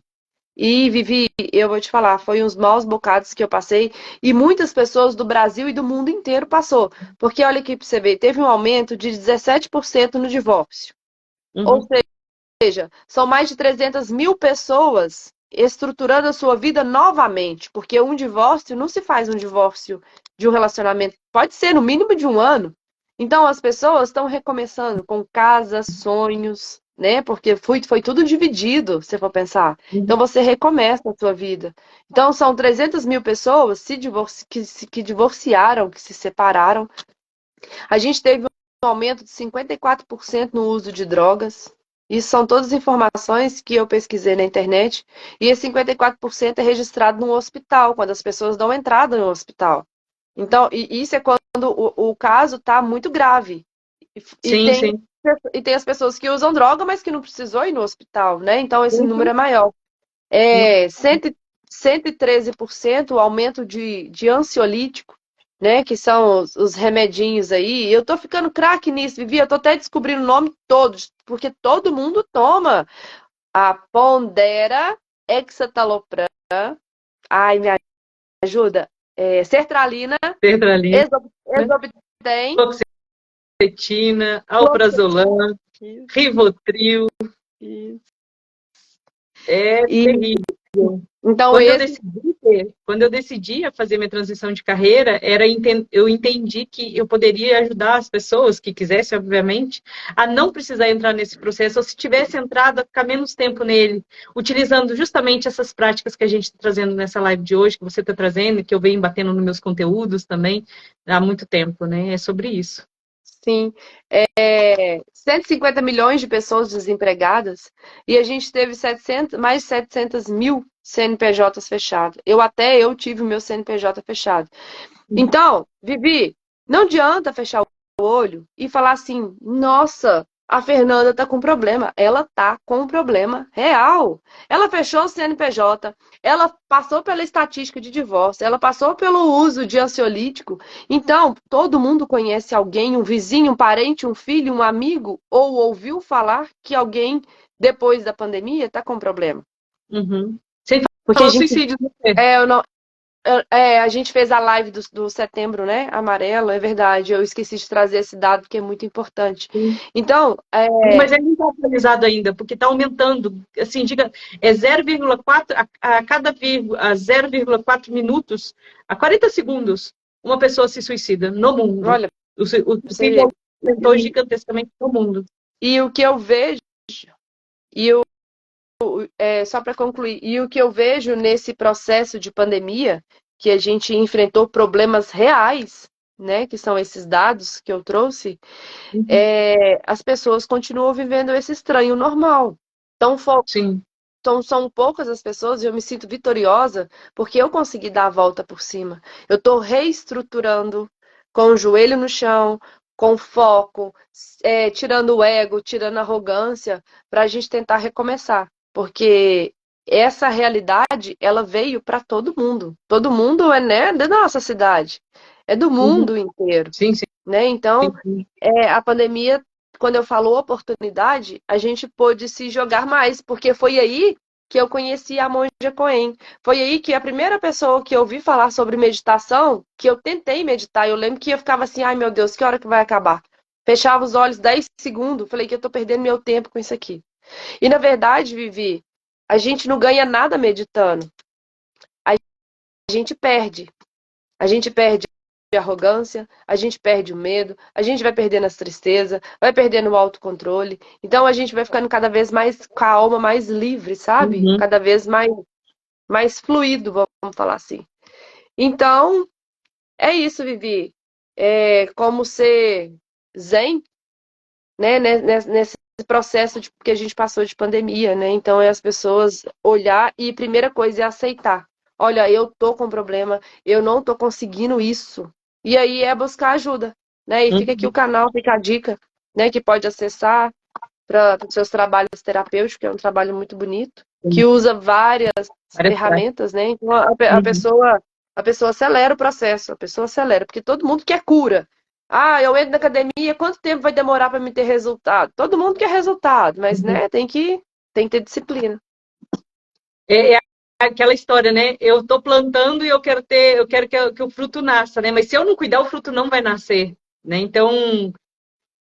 E Vivi, eu vou te falar, foi uns maus bocados que eu passei e muitas pessoas do Brasil e do mundo inteiro passou. Porque olha aqui para você ver, teve um aumento de 17% no divórcio. Ou Uhum. seja, são mais de 300 mil pessoas estruturando a sua vida novamente, porque um divórcio não se faz um divórcio de um relacionamento, pode ser no mínimo de um ano. Então as pessoas estão recomeçando com casa, sonhos, né? Porque foi tudo dividido, se for pensar. Então Uhum. você recomeça a sua vida. Então são 300 mil pessoas que divorciaram, que se separaram. A gente teve um aumento de 54% no uso de drogas. Isso são todas informações que eu pesquisei na internet. E esse 54% é registrado no hospital, quando as pessoas dão entrada no hospital. Então, isso é quando o caso está muito grave. E Sim, tem, sim. e tem as pessoas que usam droga, mas que não precisou ir no hospital, né? Então, esse número Uhum. é maior. É 113% o aumento de ansiolítico, né? Que são os remedinhos aí. Eu tô ficando craque nisso, Vivi. Eu tô até descobrindo o nome todos, porque todo mundo toma. A Pondera, Hexatalopram, ai, me ajuda. Sertralina, Sertralina, Exobten, fluoxetina, Clofetina. alprazolam, Rivotril. É E terrível. Então, quando eu decidi a fazer minha transição de carreira, eu entendi que eu poderia ajudar as pessoas que quisessem, obviamente, a não precisar entrar nesse processo, ou se tivesse entrado, a ficar menos tempo nele, utilizando justamente essas práticas que a gente está trazendo nessa live de hoje, que você está trazendo, que eu venho batendo nos meus conteúdos também há muito tempo, né? É sobre isso. sim, 150 milhões de pessoas desempregadas e a gente teve mais de 700 mil CNPJs fechados. Eu tive o meu CNPJ fechado. Então, Vivi, não adianta fechar o olho e falar assim, nossa, a Fernanda tá com problema. Ela tá com um problema real. Ela fechou o CNPJ, ela passou pela estatística de divórcio, ela passou pelo uso de ansiolítico. Então, todo mundo conhece alguém, um vizinho, um parente, um filho, um amigo, ou ouviu falar que alguém, depois da pandemia, tá com problema. Uhum. Sem Porque falar suicídio. eu não, a gente fez a live do setembro, né? Amarelo, é verdade. Eu esqueci de trazer esse dado que é muito importante. Sim. Então, Mas ele não está atualizado ainda, porque está aumentando. Assim, diga, é 0,4 a cada 0,4 minutos, a 40 segundos, uma pessoa se suicida no mundo. olha, O suicídio aumentou gigantescamente no mundo. E o que eu vejo, só para concluir, e o que eu vejo nesse processo de pandemia, que a gente enfrentou problemas reais, né, que são esses dados que eu trouxe, as pessoas continuam vivendo esse estranho normal. Sim. Então, são poucas as pessoas e eu me sinto vitoriosa porque eu consegui dar a volta por cima. Eu estou reestruturando com o joelho no chão, com foco, tirando o ego, tirando a arrogância, para a gente tentar recomeçar. Porque essa realidade, ela veio para todo mundo. Todo mundo né, da nossa cidade, é do mundo inteiro. Sim, sim. Né? Então, Sim. a pandemia, quando eu falo oportunidade, a gente pôde se jogar mais, porque foi aí que eu conheci a Monja Coen. Foi aí que a primeira pessoa que eu ouvi falar sobre meditação, que eu tentei meditar, eu lembro que eu ficava assim, ai meu Deus, que hora que vai acabar? Fechava os olhos 10 segundos, falei que eu tô perdendo meu tempo com isso aqui. E na verdade, Vivi, a gente não ganha nada meditando. A gente perde. A gente perde a arrogância, a gente perde o medo, a gente vai perdendo as tristezas, vai perdendo o autocontrole. Então a gente vai ficando cada vez mais com a alma mais livre, sabe? Cada vez mais fluido, vamos falar assim. Então, é isso, Vivi. É como ser zen, né? Nesse processo que a gente passou de pandemia, né? Então é as pessoas olhar e primeira coisa é aceitar. Olha, eu tô com problema, eu não tô conseguindo isso. E aí é buscar ajuda, né? E fica aqui o canal, fica a dica, né? Que pode acessar para os seus trabalhos terapêuticos, que é um trabalho muito bonito, que usa várias ferramentas, né? Então a pessoa acelera o processo, a pessoa acelera, porque todo mundo quer cura. Ah, eu entro na academia, quanto tempo vai demorar para me ter resultado? Todo mundo quer resultado, mas né, tem que ter disciplina. É aquela história, né? Eu tô plantando e eu quero que o fruto nasça, né? Mas se eu não cuidar, o fruto não vai nascer, né? Então,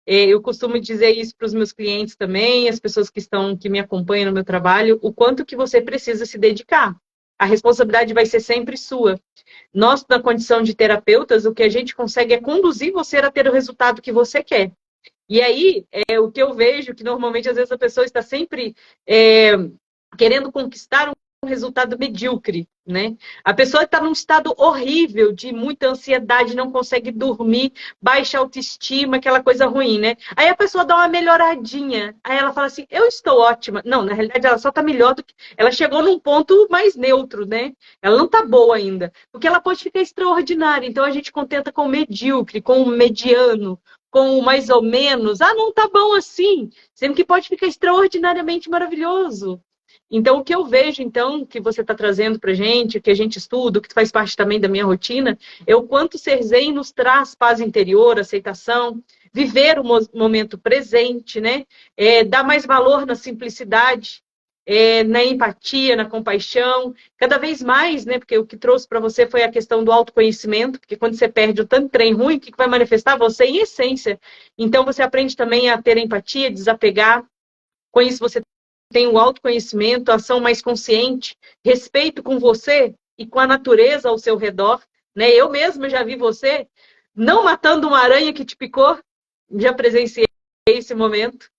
eu costumo dizer isso para os meus clientes também, as pessoas que me acompanham no meu trabalho, o quanto que você precisa se dedicar. A responsabilidade vai ser sempre sua. Nós, na condição de terapeutas, o que a gente consegue é conduzir você a ter o resultado que você quer. E aí, o que eu vejo, que normalmente, às vezes, a pessoa está sempre querendo conquistar um resultado medíocre, né? A pessoa está num estado horrível de muita ansiedade, não consegue dormir, baixa autoestima, aquela coisa ruim, né? Aí a pessoa dá uma melhoradinha, aí ela fala assim, eu estou ótima. Não, na realidade ela só está melhor do que... Ela chegou num ponto mais neutro, né? Ela não está boa ainda, porque ela pode ficar extraordinária. Então a gente contenta com o medíocre, com o mediano, com o mais ou menos. Ah, não tá bom assim. Sendo que pode ficar extraordinariamente maravilhoso. Então, o que eu vejo, então, que você está trazendo para a gente, que a gente estuda, que faz parte também da minha rotina, é o quanto ser zen nos traz paz interior, aceitação, viver o momento presente, né? Dar mais valor na simplicidade, na empatia, na compaixão, cada vez mais, né? Porque o que trouxe para você foi a questão do autoconhecimento, porque quando você perde o tanto trem ruim, o que vai manifestar você em essência? Então, você aprende também a ter empatia, desapegar. Com isso, você tem o autoconhecimento, ação mais consciente, respeito com você e com a natureza ao seu redor, né? Eu mesma já vi você não matando uma aranha que te picou, já presenciei esse momento.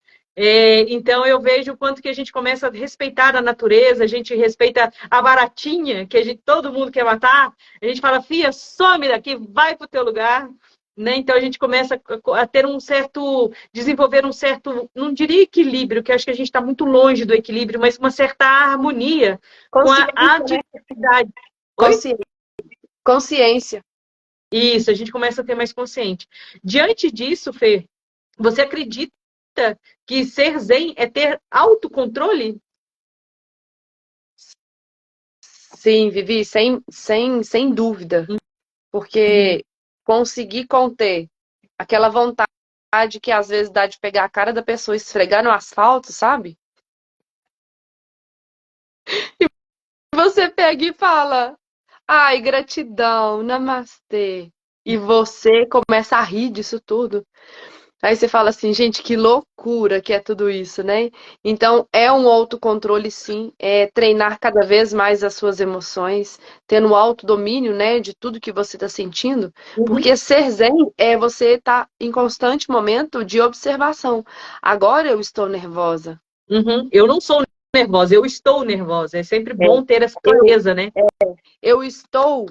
Então eu vejo o quanto que a gente começa a respeitar a natureza, a gente respeita a baratinha que todo mundo quer matar, a gente fala, fia, some daqui, vai para o teu lugar, né? Então a gente começa a ter desenvolver um certo, não diria equilíbrio, que acho que a gente está muito longe do equilíbrio, mas uma certa harmonia com a Consciência, né? atividade. Oi? Consciência. Consciência. Isso, a gente começa a ter mais consciente. Diante disso, Fê, você acredita que ser zen é ter autocontrole? Sim, Vivi, sem dúvida. Uhum. Porque conseguir conter aquela vontade que às vezes dá de pegar a cara da pessoa e esfregar no asfalto, sabe? Você pega e fala, ai, gratidão, namastê. E você começa a rir disso tudo. Aí você fala assim, gente, que loucura que é tudo isso, né? Então, é um autocontrole, sim, é treinar cada vez mais as suas emoções, tendo autodomínio, né, de tudo que você está sentindo, Uhum. porque ser zen é você estar em constante momento de observação. Agora eu estou nervosa. Uhum. Eu não sou nervosa, eu estou nervosa. É sempre É, bom ter essa Eu, clareza, né? eu estou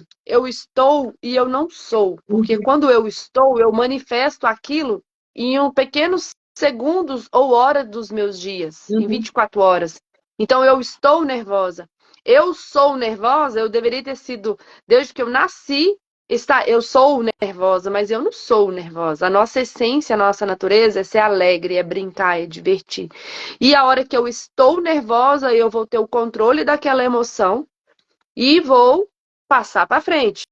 e eu não sou, porque Uhum. quando eu estou, eu manifesto aquilo em um pequenos segundos ou horas dos meus dias, em Uhum. 24 horas. Então eu estou nervosa. Eu sou nervosa, eu deveria ter sido, desde que eu nasci, eu sou nervosa, mas eu não sou nervosa. A nossa essência, a nossa natureza é ser alegre, é brincar, é divertir. E a hora que eu estou nervosa, eu vou ter o controle daquela emoção e vou passar para frente.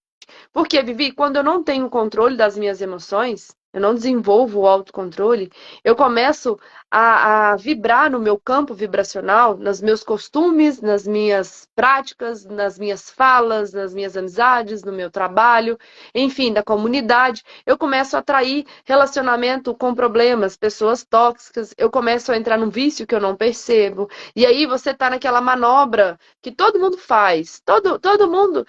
Porque, Vivi, quando eu não tenho controle das minhas emoções, eu não desenvolvo o autocontrole, eu começo a vibrar no meu campo vibracional, nos meus costumes, nas minhas práticas, nas minhas falas, nas minhas amizades, no meu trabalho, enfim, da comunidade. Eu começo a atrair relacionamento com problemas, pessoas tóxicas, eu começo a entrar num vício que eu não percebo. E aí você está naquela manobra que todo mundo faz, todo mundo.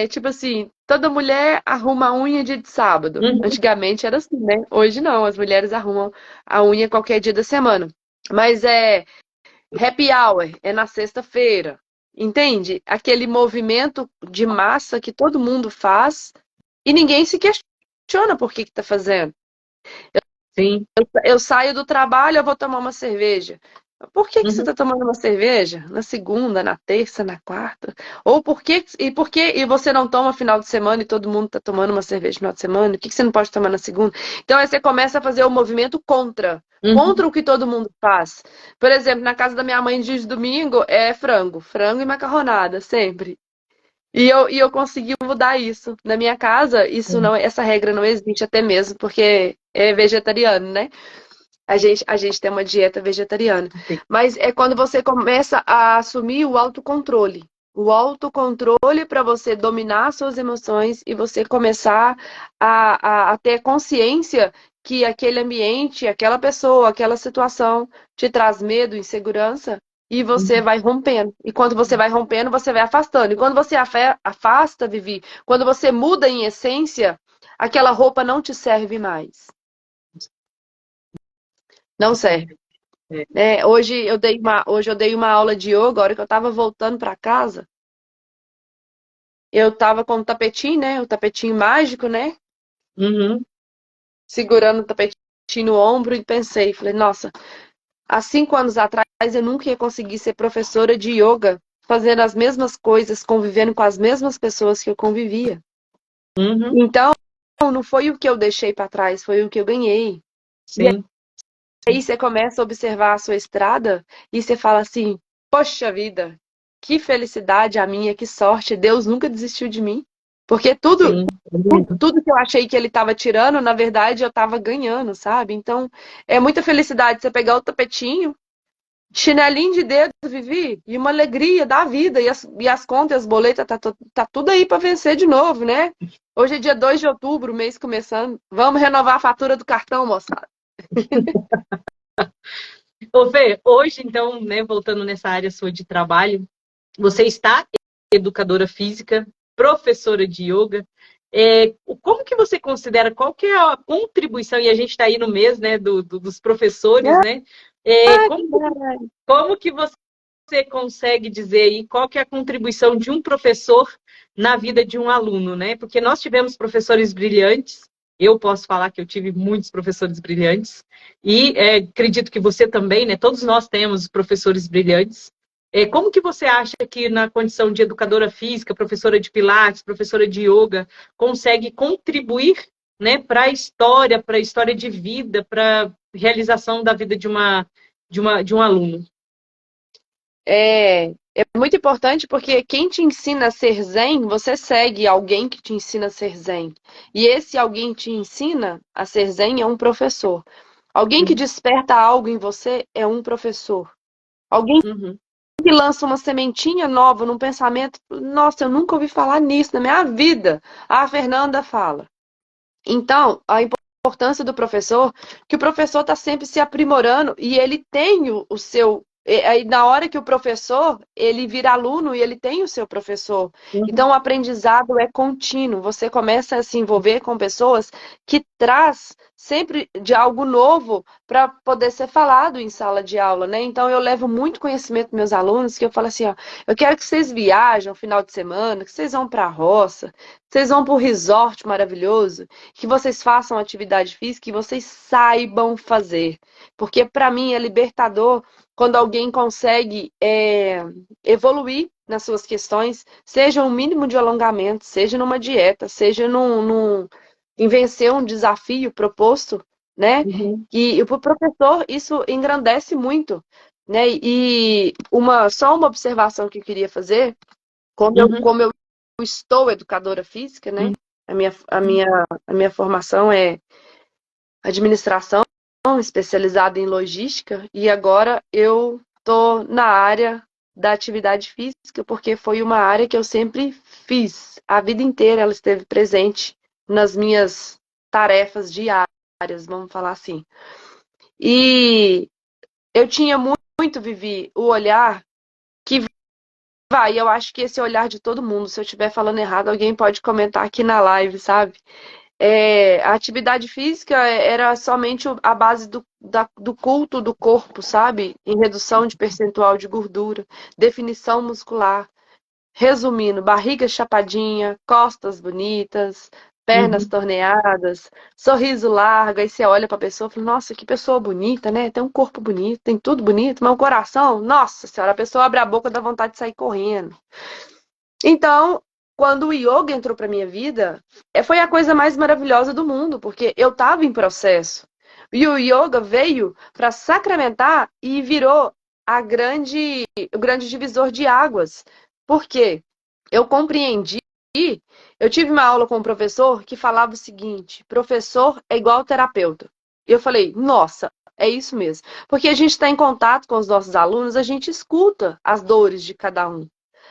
Tipo assim, toda mulher arruma a unha dia de sábado. Uhum. Antigamente era assim, né? Hoje não, as mulheres arrumam a unha qualquer dia da semana. Mas é happy hour, é na sexta-feira. Entende? Aquele movimento de massa que todo mundo faz e ninguém se questiona por que tá fazendo. Sim. Eu saio do trabalho, eu vou tomar uma cerveja. Por que que você Uhum. está tomando uma cerveja? Na segunda, na terça, na quarta? Ou por que você não toma final de semana e todo mundo está tomando uma cerveja no final de semana? Por que que você não pode tomar na segunda? Então aí você começa a fazer o movimento contra Uhum. o que todo mundo faz. Por exemplo, na casa da minha mãe dia de domingo é frango e macarronada, sempre. E eu consegui mudar isso. Na minha casa, essa regra não existe até mesmo, porque é vegetariano, né? A gente tem uma dieta vegetariana. Sim. Mas é quando você começa a assumir o autocontrole. O autocontrole para você dominar suas emoções e você começar a ter consciência que aquele ambiente, aquela pessoa, aquela situação te traz medo, insegurança, e você Uhum. vai rompendo. E quando você vai rompendo, você vai afastando. E quando você afasta, Vivi, quando você muda em essência, aquela roupa não te serve mais. Não serve. É. Hoje eu dei uma aula de yoga, a hora que eu tava voltando para casa, eu tava com o tapetinho, né? O tapetinho mágico, né? Uhum. Segurando o tapetinho no ombro e pensei, falei, nossa, há 5 anos atrás eu nunca ia conseguir ser professora de yoga, fazendo as mesmas coisas, convivendo com as mesmas pessoas que eu convivia. Uhum. Então, não foi o que eu deixei para trás, foi o que eu ganhei. E Sim. aí você começa a observar a sua estrada e você fala assim, poxa vida, que felicidade a minha, que sorte, Deus nunca desistiu de mim. Porque tudo, Sim. É lindo. tudo que eu achei que ele estava tirando, na verdade eu estava ganhando, sabe? Então, é muita felicidade você pegar o tapetinho, chinelinho de dedo, Vivi, e uma alegria da vida, e as contas, as boletas, tá tudo aí para vencer de novo, né? Hoje é dia 2 de outubro, mês começando. Vamos renovar a fatura do cartão, moçada. Ô, Fê, hoje, então, né, voltando nessa área sua de trabalho, você está educadora física, professora de yoga. Como que você considera, qual que é a contribuição, e a gente está aí no mês, né, dos professores, né? É, Ah, como, como que você consegue dizer aí qual que é a contribuição de um professor na vida de um aluno, né? Porque nós tivemos professores brilhantes, eu posso falar que eu tive muitos professores brilhantes, e acredito que você também, né? Todos nós temos professores brilhantes. Como que você acha que na condição de educadora física, professora de pilates, professora de yoga, consegue contribuir, né, para a história de vida, para a realização da vida de um aluno? é muito importante porque quem te ensina a ser zen, você segue alguém que te ensina a ser zen. E esse alguém que te ensina a ser zen é um professor. Alguém que desperta algo em você é um professor. Alguém Uhum. que lança uma sementinha nova num pensamento, nossa, eu nunca ouvi falar nisso na minha vida. A Fernanda fala. Então, a importância do professor, que o professor está sempre se aprimorando e ele tem o seu. Aí, na hora que o professor, ele vira aluno e ele tem o seu professor. Uhum. Então, o aprendizado é contínuo. Você começa a se envolver com pessoas que traz sempre de algo novo para poder ser falado em sala de aula, né? Então, eu levo muito conhecimento dos meus alunos, que eu falo assim, ó, eu quero que vocês viajem no final de semana, que vocês vão para a roça, que vocês vão para o resort maravilhoso, que vocês façam atividade física e vocês saibam fazer. Porque para mim é libertador quando alguém consegue evoluir nas suas questões, seja um mínimo de alongamento, seja numa dieta, seja em vencer um desafio proposto, né? Uhum. E para o professor isso engrandece muito, né? E só uma observação que eu queria fazer, Uhum. como eu estou educadora física, né? Uhum. A minha formação é administração, especializada em logística, e agora eu estou na área da atividade física, porque foi uma área que eu sempre fiz. A vida inteira ela esteve presente nas minhas tarefas diárias, vamos falar assim. E eu tinha muito, Vivi, o olhar que vai, eu acho que esse olhar de todo mundo, se eu estiver falando errado, alguém pode comentar aqui na live, sabe? A atividade física era somente a base do culto do corpo, sabe? Em redução de percentual de gordura, definição muscular. Resumindo, barriga chapadinha, costas bonitas, pernas Uhum. torneadas, sorriso largo. Aí você olha para a pessoa e fala: Nossa, que pessoa bonita, né? Tem um corpo bonito, tem tudo bonito, mas o coração, nossa senhora, a pessoa abre a boca dá vontade de sair correndo. Então, quando o yoga entrou para minha vida, foi a coisa mais maravilhosa do mundo, porque eu estava em processo. E o yoga veio para sacramentar e virou o grande divisor de águas. Por quê? Eu compreendi, eu tive uma aula com um professor que falava o seguinte: professor é igual terapeuta. E eu falei, nossa, é isso mesmo. Porque a gente está em contato com os nossos alunos, a gente escuta as dores de cada um,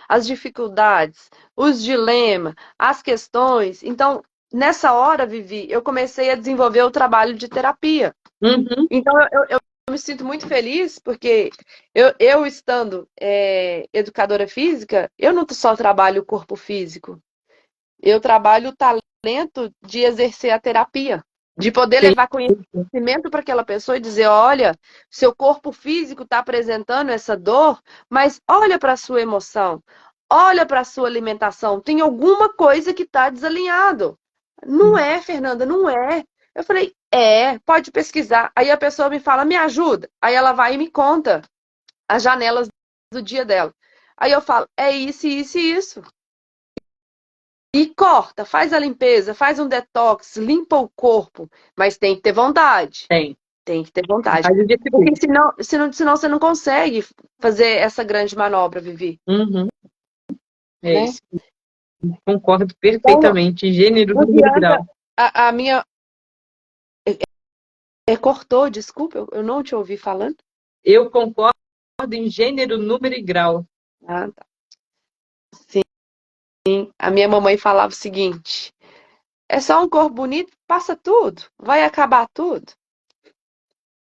as dificuldades, os dilemas, as questões. Então, nessa hora, Vivi, eu comecei a desenvolver o trabalho de terapia. Uhum. Então, eu me sinto muito feliz porque eu estando educadora física, eu não só trabalho o corpo físico, eu trabalho o talento de exercer a terapia, de poder Sim. levar conhecimento para aquela pessoa e dizer, olha, seu corpo físico está apresentando essa dor, mas olha para a sua emoção, olha para a sua alimentação, tem alguma coisa que está desalinhado. Não é, Fernanda, não é. Eu falei, pode pesquisar. Aí a pessoa me fala, me ajuda. Aí ela vai e me conta as janelas do dia dela. Aí eu falo, é isso, isso e isso. E corta, faz a limpeza, faz um detox, limpa o corpo, mas tem que ter vontade. Tem. Tem que ter vontade. Faz o Porque disciplina. senão você não consegue fazer essa grande manobra, Vivi. Uhum. É Né? isso. Concordo Então, perfeitamente. Gênero, não número e adianta. grau. A minha. Cortou, desculpa, eu não te ouvi falando. Eu concordo em gênero, número e grau. Ah, tá. Sim. A minha mamãe falava o seguinte: é só um corpo bonito, passa tudo, vai acabar tudo.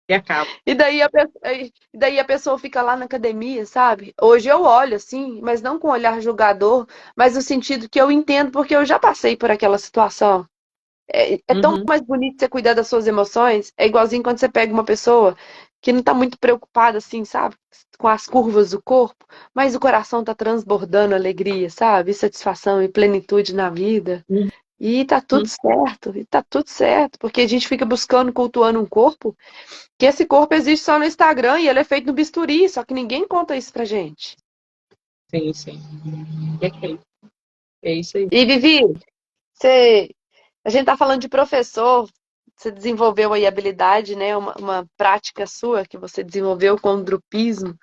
E acaba. E daí a pessoa fica lá na academia, sabe? Hoje eu olho assim, mas não com olhar julgador, mas no sentido que eu entendo, porque eu já passei por aquela situação. É tão Uhum. mais bonito você cuidar das suas emoções. É igualzinho quando você pega uma pessoa que não tá muito preocupada, assim, sabe? Com as curvas do corpo, mas o coração tá transbordando alegria, sabe? E satisfação e plenitude na vida. E tá tudo Uhum. certo, e tá tudo certo, porque a gente fica buscando, cultuando um corpo, que esse corpo existe só no Instagram e ele é feito no bisturi, só que ninguém conta isso pra gente. Sim, sim. Ok. É isso aí. E Vivi, você, a gente tá falando de professor, você desenvolveu aí habilidade, né? Uma prática sua que você desenvolveu com o drupismo.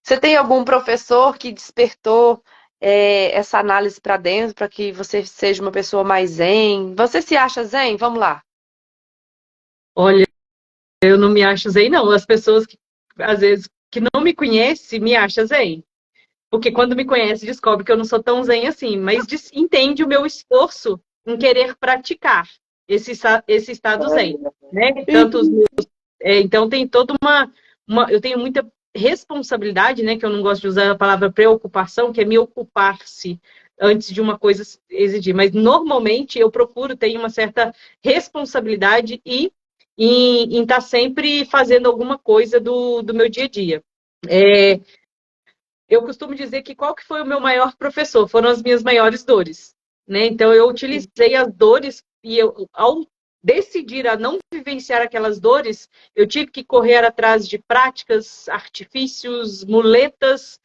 Você tem algum professor que despertou essa análise para dentro para que você seja uma pessoa mais zen? Você se acha zen? Vamos lá. Olha, eu não me acho zen, não. As pessoas que, às vezes, que não me conhecem, me acham zen. Porque quando me conhece, descobre que eu não sou tão zen assim, mas entende o meu esforço em querer praticar esse estado zen, né? Então tem toda eu tenho muita responsabilidade, né? Que eu não gosto de usar a palavra preocupação, que é me ocupar-se antes de uma coisa exigir. Mas normalmente eu procuro ter uma certa responsabilidade e em estar sempre fazendo alguma coisa do meu dia a dia. É, eu costumo dizer que qual que foi o meu maior professor? Foram as minhas maiores dores, né? Então eu utilizei as dores e ao decidir a não vivenciar aquelas dores, eu tive que correr atrás de práticas, artifícios, muletas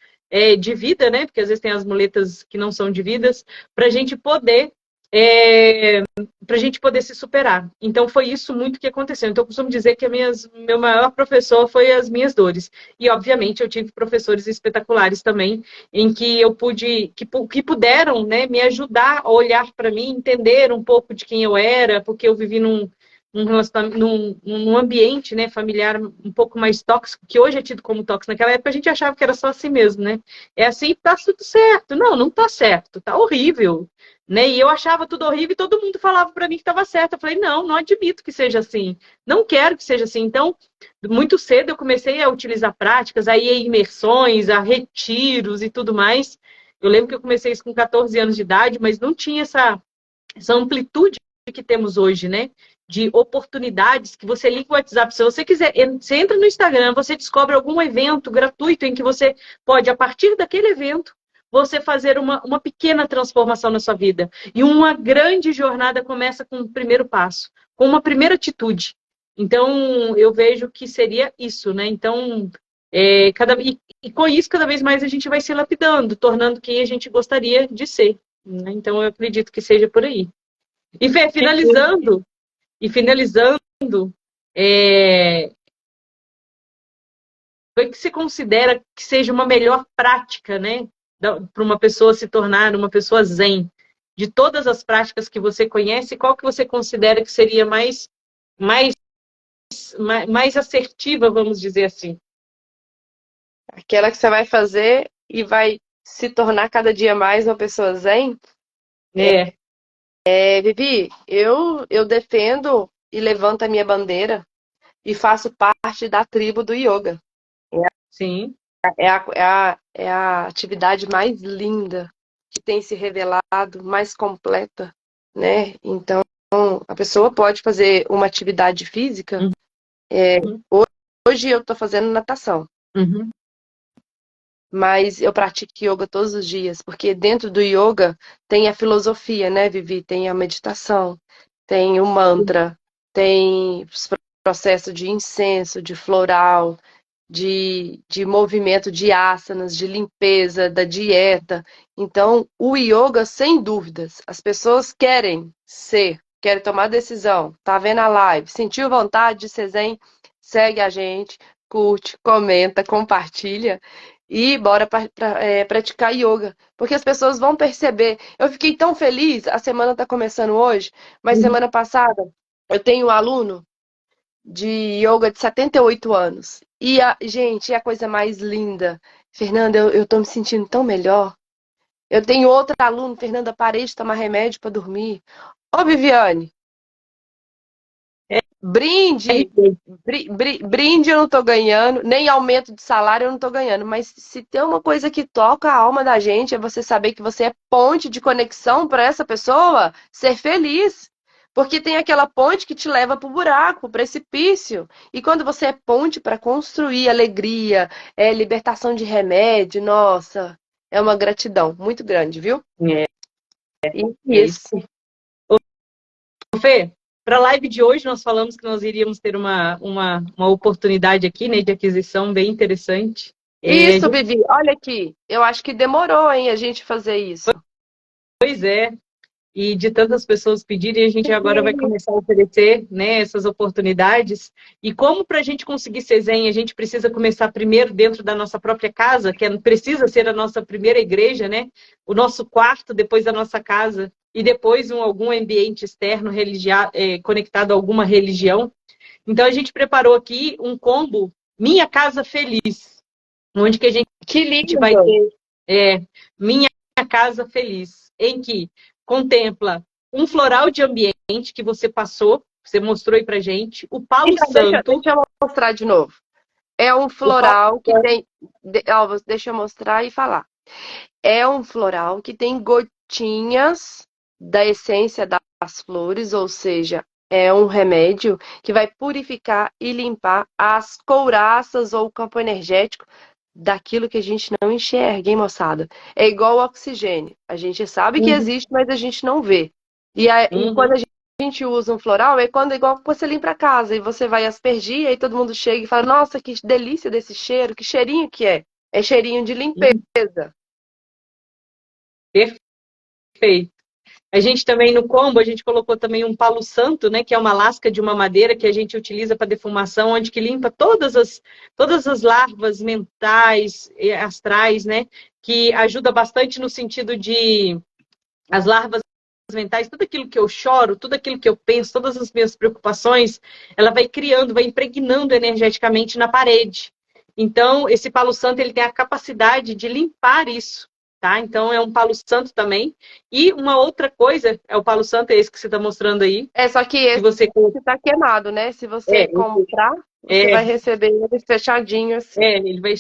de vida, né? Porque às vezes tem as muletas que não são de vidas, para a gente poder para a gente poder se superar. Então foi isso muito que aconteceu. Então eu costumo dizer que meu maior professor foi as minhas dores. E obviamente eu tive professores espetaculares também, em que eu pude, que puderam, né, me ajudar a olhar para mim, entender um pouco de quem eu era, porque eu vivi num ambiente, né, familiar um pouco mais tóxico, que hoje é tido como tóxico. Naquela época a gente achava que era só assim mesmo, né? É assim, tá tudo certo. Não, não tá certo, tá horrível, né? E eu achava tudo horrível e todo mundo falava para mim que estava certo. Eu falei, não, não admito que seja assim. Não quero que seja assim. Então, muito cedo eu comecei a utilizar práticas, aí a imersões, a retiros e tudo mais. Eu lembro que eu comecei isso com 14 anos de idade, mas não tinha essa amplitude que temos hoje, né? De oportunidades que você liga o WhatsApp. Se você quiser, você entra no Instagram, você descobre algum evento gratuito em que você pode, a partir daquele evento, você fazer uma pequena transformação na sua vida. E uma grande jornada começa com o primeiro passo, com uma primeira atitude. Então, eu vejo que seria isso, né? Então, e com isso, cada vez mais a gente vai se lapidando, tornando quem a gente gostaria de ser, né? Então, eu acredito que seja por aí. E Fê, finalizando, é, o que você considera que seja uma melhor prática, né, para uma pessoa se tornar uma pessoa zen? De todas as práticas que você conhece, qual que você considera que seria mais, mais assertiva, vamos dizer assim? Aquela que você vai fazer e vai se tornar cada dia mais uma pessoa zen. É, Vivi, eu defendo e levanto a minha bandeira e faço parte da tribo do yoga. sim. É a atividade mais linda que tem se revelado, mais completa, né? Então, a pessoa pode fazer uma atividade física. Uhum, Hoje eu estou fazendo natação, uhum, mas eu pratico yoga todos os dias, porque dentro do yoga tem a filosofia, né, Vivi? Tem a meditação, tem o mantra, tem os processos de incenso, de floral, de movimento de asanas, de limpeza, da dieta. Então, o yoga, sem dúvidas, as pessoas querem tomar decisão, tá vendo a live, sentiu vontade de ser zen, segue a gente, curte, comenta, compartilha e bora praticar yoga, porque as pessoas vão perceber. Eu fiquei tão feliz, a semana está começando hoje, mas uhum. semana passada eu tenho um aluno de yoga de 78 anos. E, gente, é a coisa mais linda. Fernanda, eu tô me sentindo tão melhor. Eu tenho outra aluna, Fernanda, parei de tomar remédio para dormir. Ô, Viviane, Brinde, brinde eu não tô ganhando, nem aumento de salário eu não tô ganhando, mas se tem uma coisa que toca a alma da gente é você saber que você é ponte de conexão para essa pessoa ser feliz. Porque tem aquela ponte que te leva para o buraco, para o precipício. E quando você é ponte para construir alegria, libertação de remédio, nossa, é uma gratidão muito grande, viu? É, E é isso. isso. Fê, para a live de hoje nós falamos que nós iríamos ter uma oportunidade aqui, né, de aquisição bem interessante. Isso, Vivi. Olha aqui, eu acho que demorou, hein, a gente fazer isso. Pois é, e de tantas pessoas pedirem, a gente agora vai começar a oferecer, né, essas oportunidades. E como para a gente conseguir ser zen, a gente precisa começar primeiro dentro da nossa própria casa, que precisa ser a nossa primeira igreja, né? O nosso quarto, depois a nossa casa, e depois algum ambiente externo conectado a alguma religião. Então a gente preparou aqui um combo Minha Casa Feliz, onde que a gente vai ter Minha Casa Feliz, em que contempla um floral de ambiente que você passou, você mostrou aí pra gente, o Palo Então, Santo. deixa eu mostrar de novo. É um floral que tem... Deixa eu mostrar e falar. É um floral que tem gotinhas da essência das flores, ou seja, é um remédio que vai purificar e limpar as couraças ou o campo energético daquilo que a gente não enxerga, hein, moçada? É igual o oxigênio. A gente sabe que existe, mas a gente não vê. E quando a gente usa um floral, é quando igual você limpa a casa e você vai aspergir, aí todo mundo chega e fala, nossa, que delícia desse cheiro, que cheirinho que é? É cheirinho de limpeza. Perfeito. A gente também, no combo, a gente colocou também um palo santo, né, que é uma lasca de uma madeira que a gente utiliza para defumação, onde que limpa todas as larvas mentais e astrais, né, que ajuda bastante no sentido de as larvas mentais, tudo aquilo que eu choro, tudo aquilo que eu penso, todas as minhas preocupações, ela vai criando, vai impregnando energeticamente na parede. Então, esse palo santo, ele tem a capacidade de limpar isso. Tá? Então, é um palo santo também. E uma outra coisa, é o palo santo, é esse que você está mostrando aí. Só que esse você está queimado, né? Se você comprar, você vai receber ele fechadinho assim. Ele vai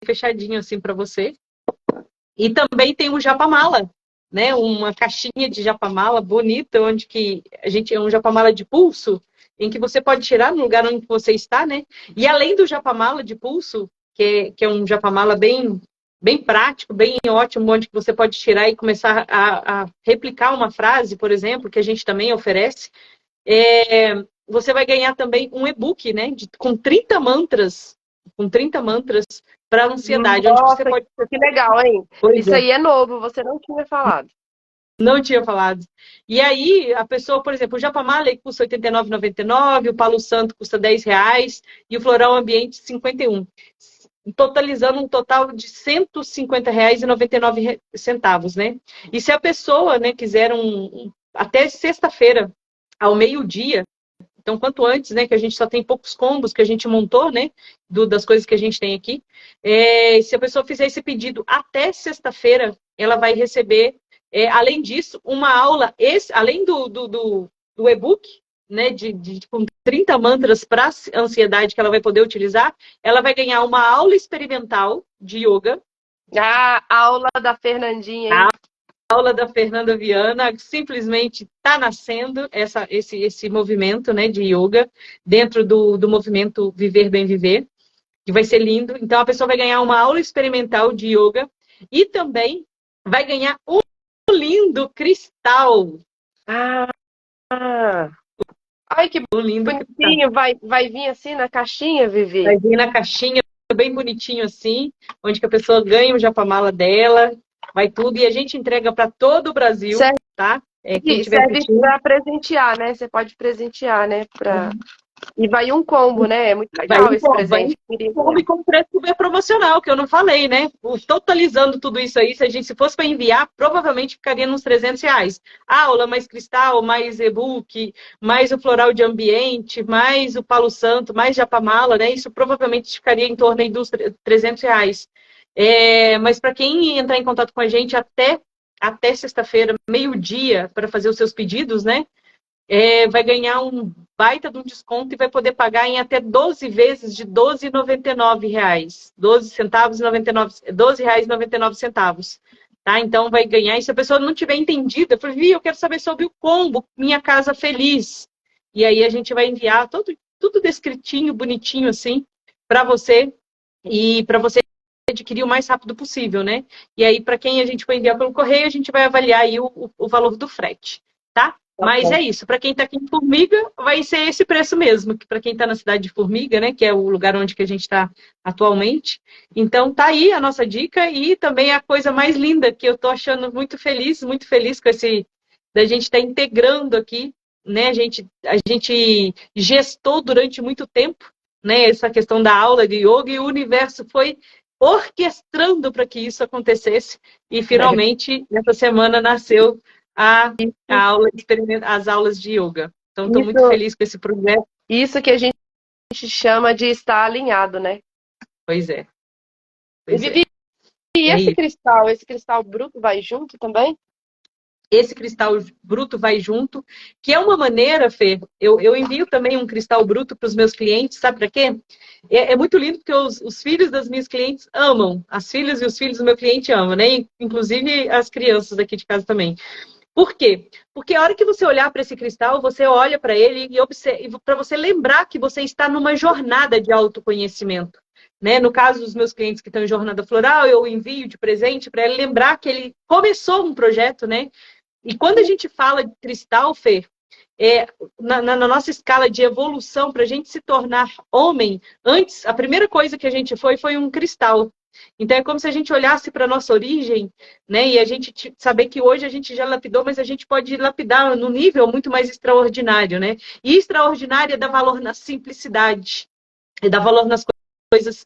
fechadinho assim para você. E também tem o japamala, né? Uma caixinha de japamala bonita, onde que a gente é um japamala de pulso, em que você pode tirar no lugar onde você está, né? E além do japamala de pulso, que é um japamala bem prático, bem ótimo, onde você pode tirar e começar a replicar uma frase, por exemplo, que a gente também oferece, você vai ganhar também um e-book, né? Com 30 mantras para ansiedade. Nossa, onde você pode... que legal, hein? Isso aí é novo, você não tinha falado. Não tinha falado. E aí, a pessoa, por exemplo, o Japamala custa R$ 89,99, o Palo Santo custa R$ 10 e o Floral Ambiente R$ 51. Totalizando um total de R$ 150,99, né? E se a pessoa, né, quiser até sexta-feira, ao meio-dia, então quanto antes, né, que a gente só tem poucos combos que a gente montou, né, das coisas que a gente tem aqui, se a pessoa fizer esse pedido até sexta-feira, ela vai receber, além disso, uma aula, além do e-book, né, com 30 mantras para ansiedade que ela vai poder utilizar, ela vai ganhar uma aula experimental de yoga. A aula da Fernandinha, hein? A aula da Fernanda Viana, simplesmente está nascendo esse movimento, né, de yoga dentro do movimento Viver Bem Viver, que vai ser lindo. Então, a pessoa vai ganhar uma aula experimental de yoga e também vai ganhar um lindo cristal. Ai, que lindo bonitinho. Vai vir assim na caixinha, Vivi? Vai vir na caixinha, bem bonitinho assim, onde que a pessoa ganha o japamala dela, vai tudo, e a gente entrega para todo o Brasil, tá? Quem serve para presentear, né? Você pode presentear, né? E vai um combo, né? É muito legal esse presente. Vai um combo com preço super promocional, que eu não falei, né? Totalizando tudo isso aí, se fosse para enviar, provavelmente ficaria nos R$ 300. Aula, mais cristal, mais e-book, mais o floral de ambiente, mais o palo santo, mais japamala, né? Isso provavelmente ficaria em torno aí dos R$ 300. Mas para quem entrar em contato com a gente até sexta-feira, meio-dia, para fazer os seus pedidos, né? vai ganhar um baita de um desconto e vai poder pagar em até 12 vezes de R$ 12,99. 12 centavos e 99, R$ 12,99. Tá? Então vai ganhar. E se a pessoa não tiver entendida, eu falei, eu quero saber sobre o combo Minha Casa Feliz. E aí a gente vai enviar tudo descritinho, bonitinho assim, para você e para você adquirir o mais rápido possível, né? E aí, para quem a gente vai enviar pelo correio, a gente vai avaliar aí o valor do frete, tá? Tá Mas bom. é isso, para quem está aqui em Formiga, vai ser esse preço mesmo, que para quem está na cidade de Formiga, né, que é o lugar onde que a gente está atualmente. Então tá aí a nossa dica e também a coisa mais linda que eu tô achando muito feliz com esse da gente estar integrando aqui, né? A gente gestou durante muito tempo, né, essa questão da aula de yoga e o universo foi orquestrando para que isso acontecesse e finalmente nessa semana nasceu a aula as aulas de yoga. Então, estou muito Isso, feliz com esse projeto. isso que a gente chama de estar alinhado, né? Pois é, E pois é. Vivi, e É isso. esse cristal bruto vai junto também? Esse cristal bruto vai junto, que é uma maneira, Fê, eu envio também um cristal bruto para os meus clientes, sabe para quê? É muito lindo porque os filhos das minhas clientes amam, as filhas e os filhos do meu cliente amam, né? Inclusive as crianças daqui de casa também. Por quê? Porque a hora que você olhar para esse cristal, você olha para ele e para você lembrar que você está numa jornada de autoconhecimento. Né? No caso dos meus clientes que estão em jornada floral, eu envio de presente para ele lembrar que ele começou um projeto, né? E quando a gente fala de cristal, Fê, na nossa escala de evolução, para a gente se tornar homem, antes, a primeira coisa que a gente foi um cristal. Então é como se a gente olhasse para a nossa origem, né? E a gente saber que hoje a gente já lapidou, mas a gente pode lapidar num nível muito mais extraordinário, né? E extraordinário é dar valor na simplicidade, é dar valor nas coisas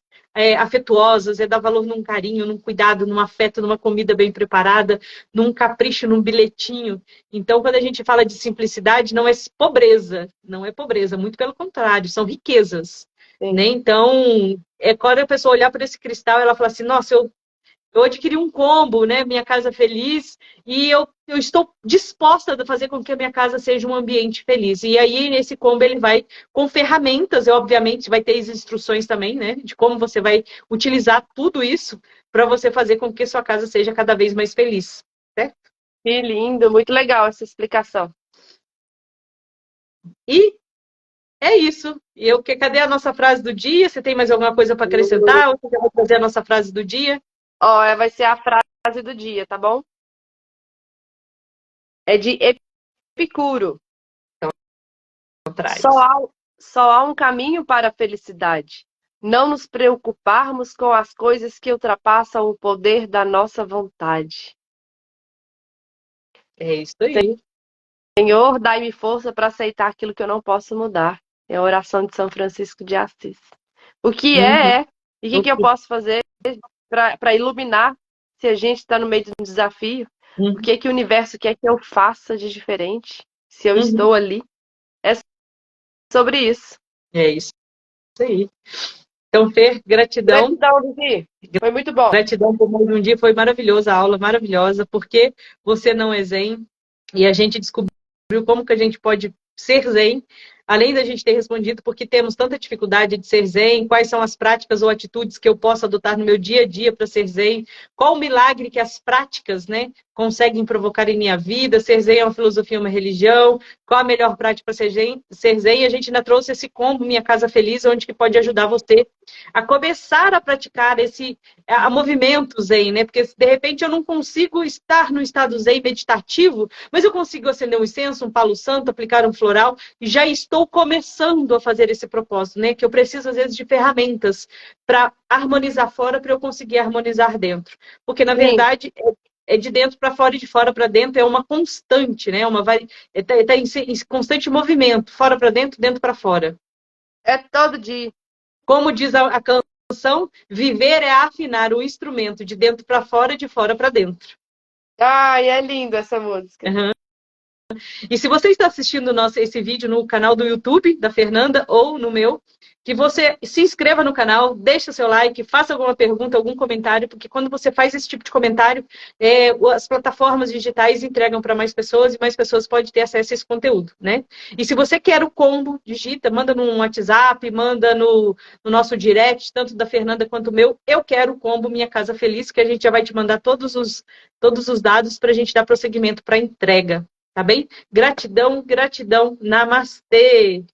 afetuosas, é dar valor num carinho, num cuidado, num afeto, numa comida bem preparada, num capricho, num bilhetinho. Então, quando a gente fala de simplicidade, não é pobreza, não é pobreza, muito pelo contrário, são riquezas. Né? Sim. Então, quando a pessoa olhar para esse cristal, ela fala assim, nossa, eu adquiri um combo, né? Minha Casa Feliz, e eu estou disposta a fazer com que a minha casa seja um ambiente feliz. E aí, nesse combo, ele vai com ferramentas, e obviamente vai ter as instruções também, né? De como você vai utilizar tudo isso para você fazer com que sua casa seja cada vez mais feliz. Certo? Que lindo, muito legal essa explicação. E é isso. Cadê a nossa frase do dia? Você tem mais alguma coisa para acrescentar? Ou você já vai trazer a nossa frase do dia? Ó, vai ser a frase do dia, tá bom? É de Epicuro. Só Traz. há, só há um caminho para a felicidade. Não nos preocuparmos com as coisas que ultrapassam o poder da nossa vontade. É isso aí. Senhor, dai-me força para aceitar aquilo que eu não posso mudar. É a oração de São Francisco de Assis. O que Uhum. é? E o que eu posso fazer para iluminar se a gente está no meio de um desafio? O Uhum. que o universo quer que eu faça de diferente? Se eu Uhum. estou ali? É sobre isso. É isso aí. Então, Fer, gratidão. Gratidão, Vivi. Foi muito bom. Gratidão por mais um dia. Foi maravilhosa a aula, maravilhosa, porque você não é zen. E a gente descobriu como que a gente pode ser zen, além da gente ter respondido porque temos tanta dificuldade de ser zen, quais são as práticas ou atitudes que eu posso adotar no meu dia a dia para ser zen, qual o milagre que as práticas, né, conseguem provocar em minha vida, ser zen é uma filosofia, uma religião, qual a melhor prática para ser zen, e a gente ainda trouxe esse combo Minha Casa Feliz, onde que pode ajudar você a começar a praticar a movimento zen, né, porque de repente eu não consigo estar no estado zen meditativo, mas eu consigo acender um incenso, um palo santo, aplicar um floral, e já estou começando a fazer esse propósito, né? Que eu preciso, às vezes, de ferramentas para harmonizar fora, para eu conseguir harmonizar dentro. Porque, na Sim, verdade, é de dentro para fora e de fora para dentro, é uma constante, né? Tá em constante movimento, fora para dentro, dentro para fora. é todo dia. Como diz a canção, viver é afinar o instrumento de dentro para fora e de fora para dentro. Ai, é lindo essa música. Uhum. E se você está assistindo esse vídeo no canal do YouTube da Fernanda ou no meu, que você se inscreva no canal, deixe o seu like, faça alguma pergunta, algum comentário, porque quando você faz esse tipo de comentário, as plataformas digitais entregam para mais pessoas e mais pessoas podem ter acesso a esse conteúdo, né? E se você quer o combo, digita, manda no WhatsApp, manda no nosso direct, tanto da Fernanda quanto o meu, eu quero o combo Minha Casa Feliz, que a gente já vai te mandar todos os dados para a gente dar prosseguimento para a entrega. Tá bem? Gratidão, gratidão. Namastê!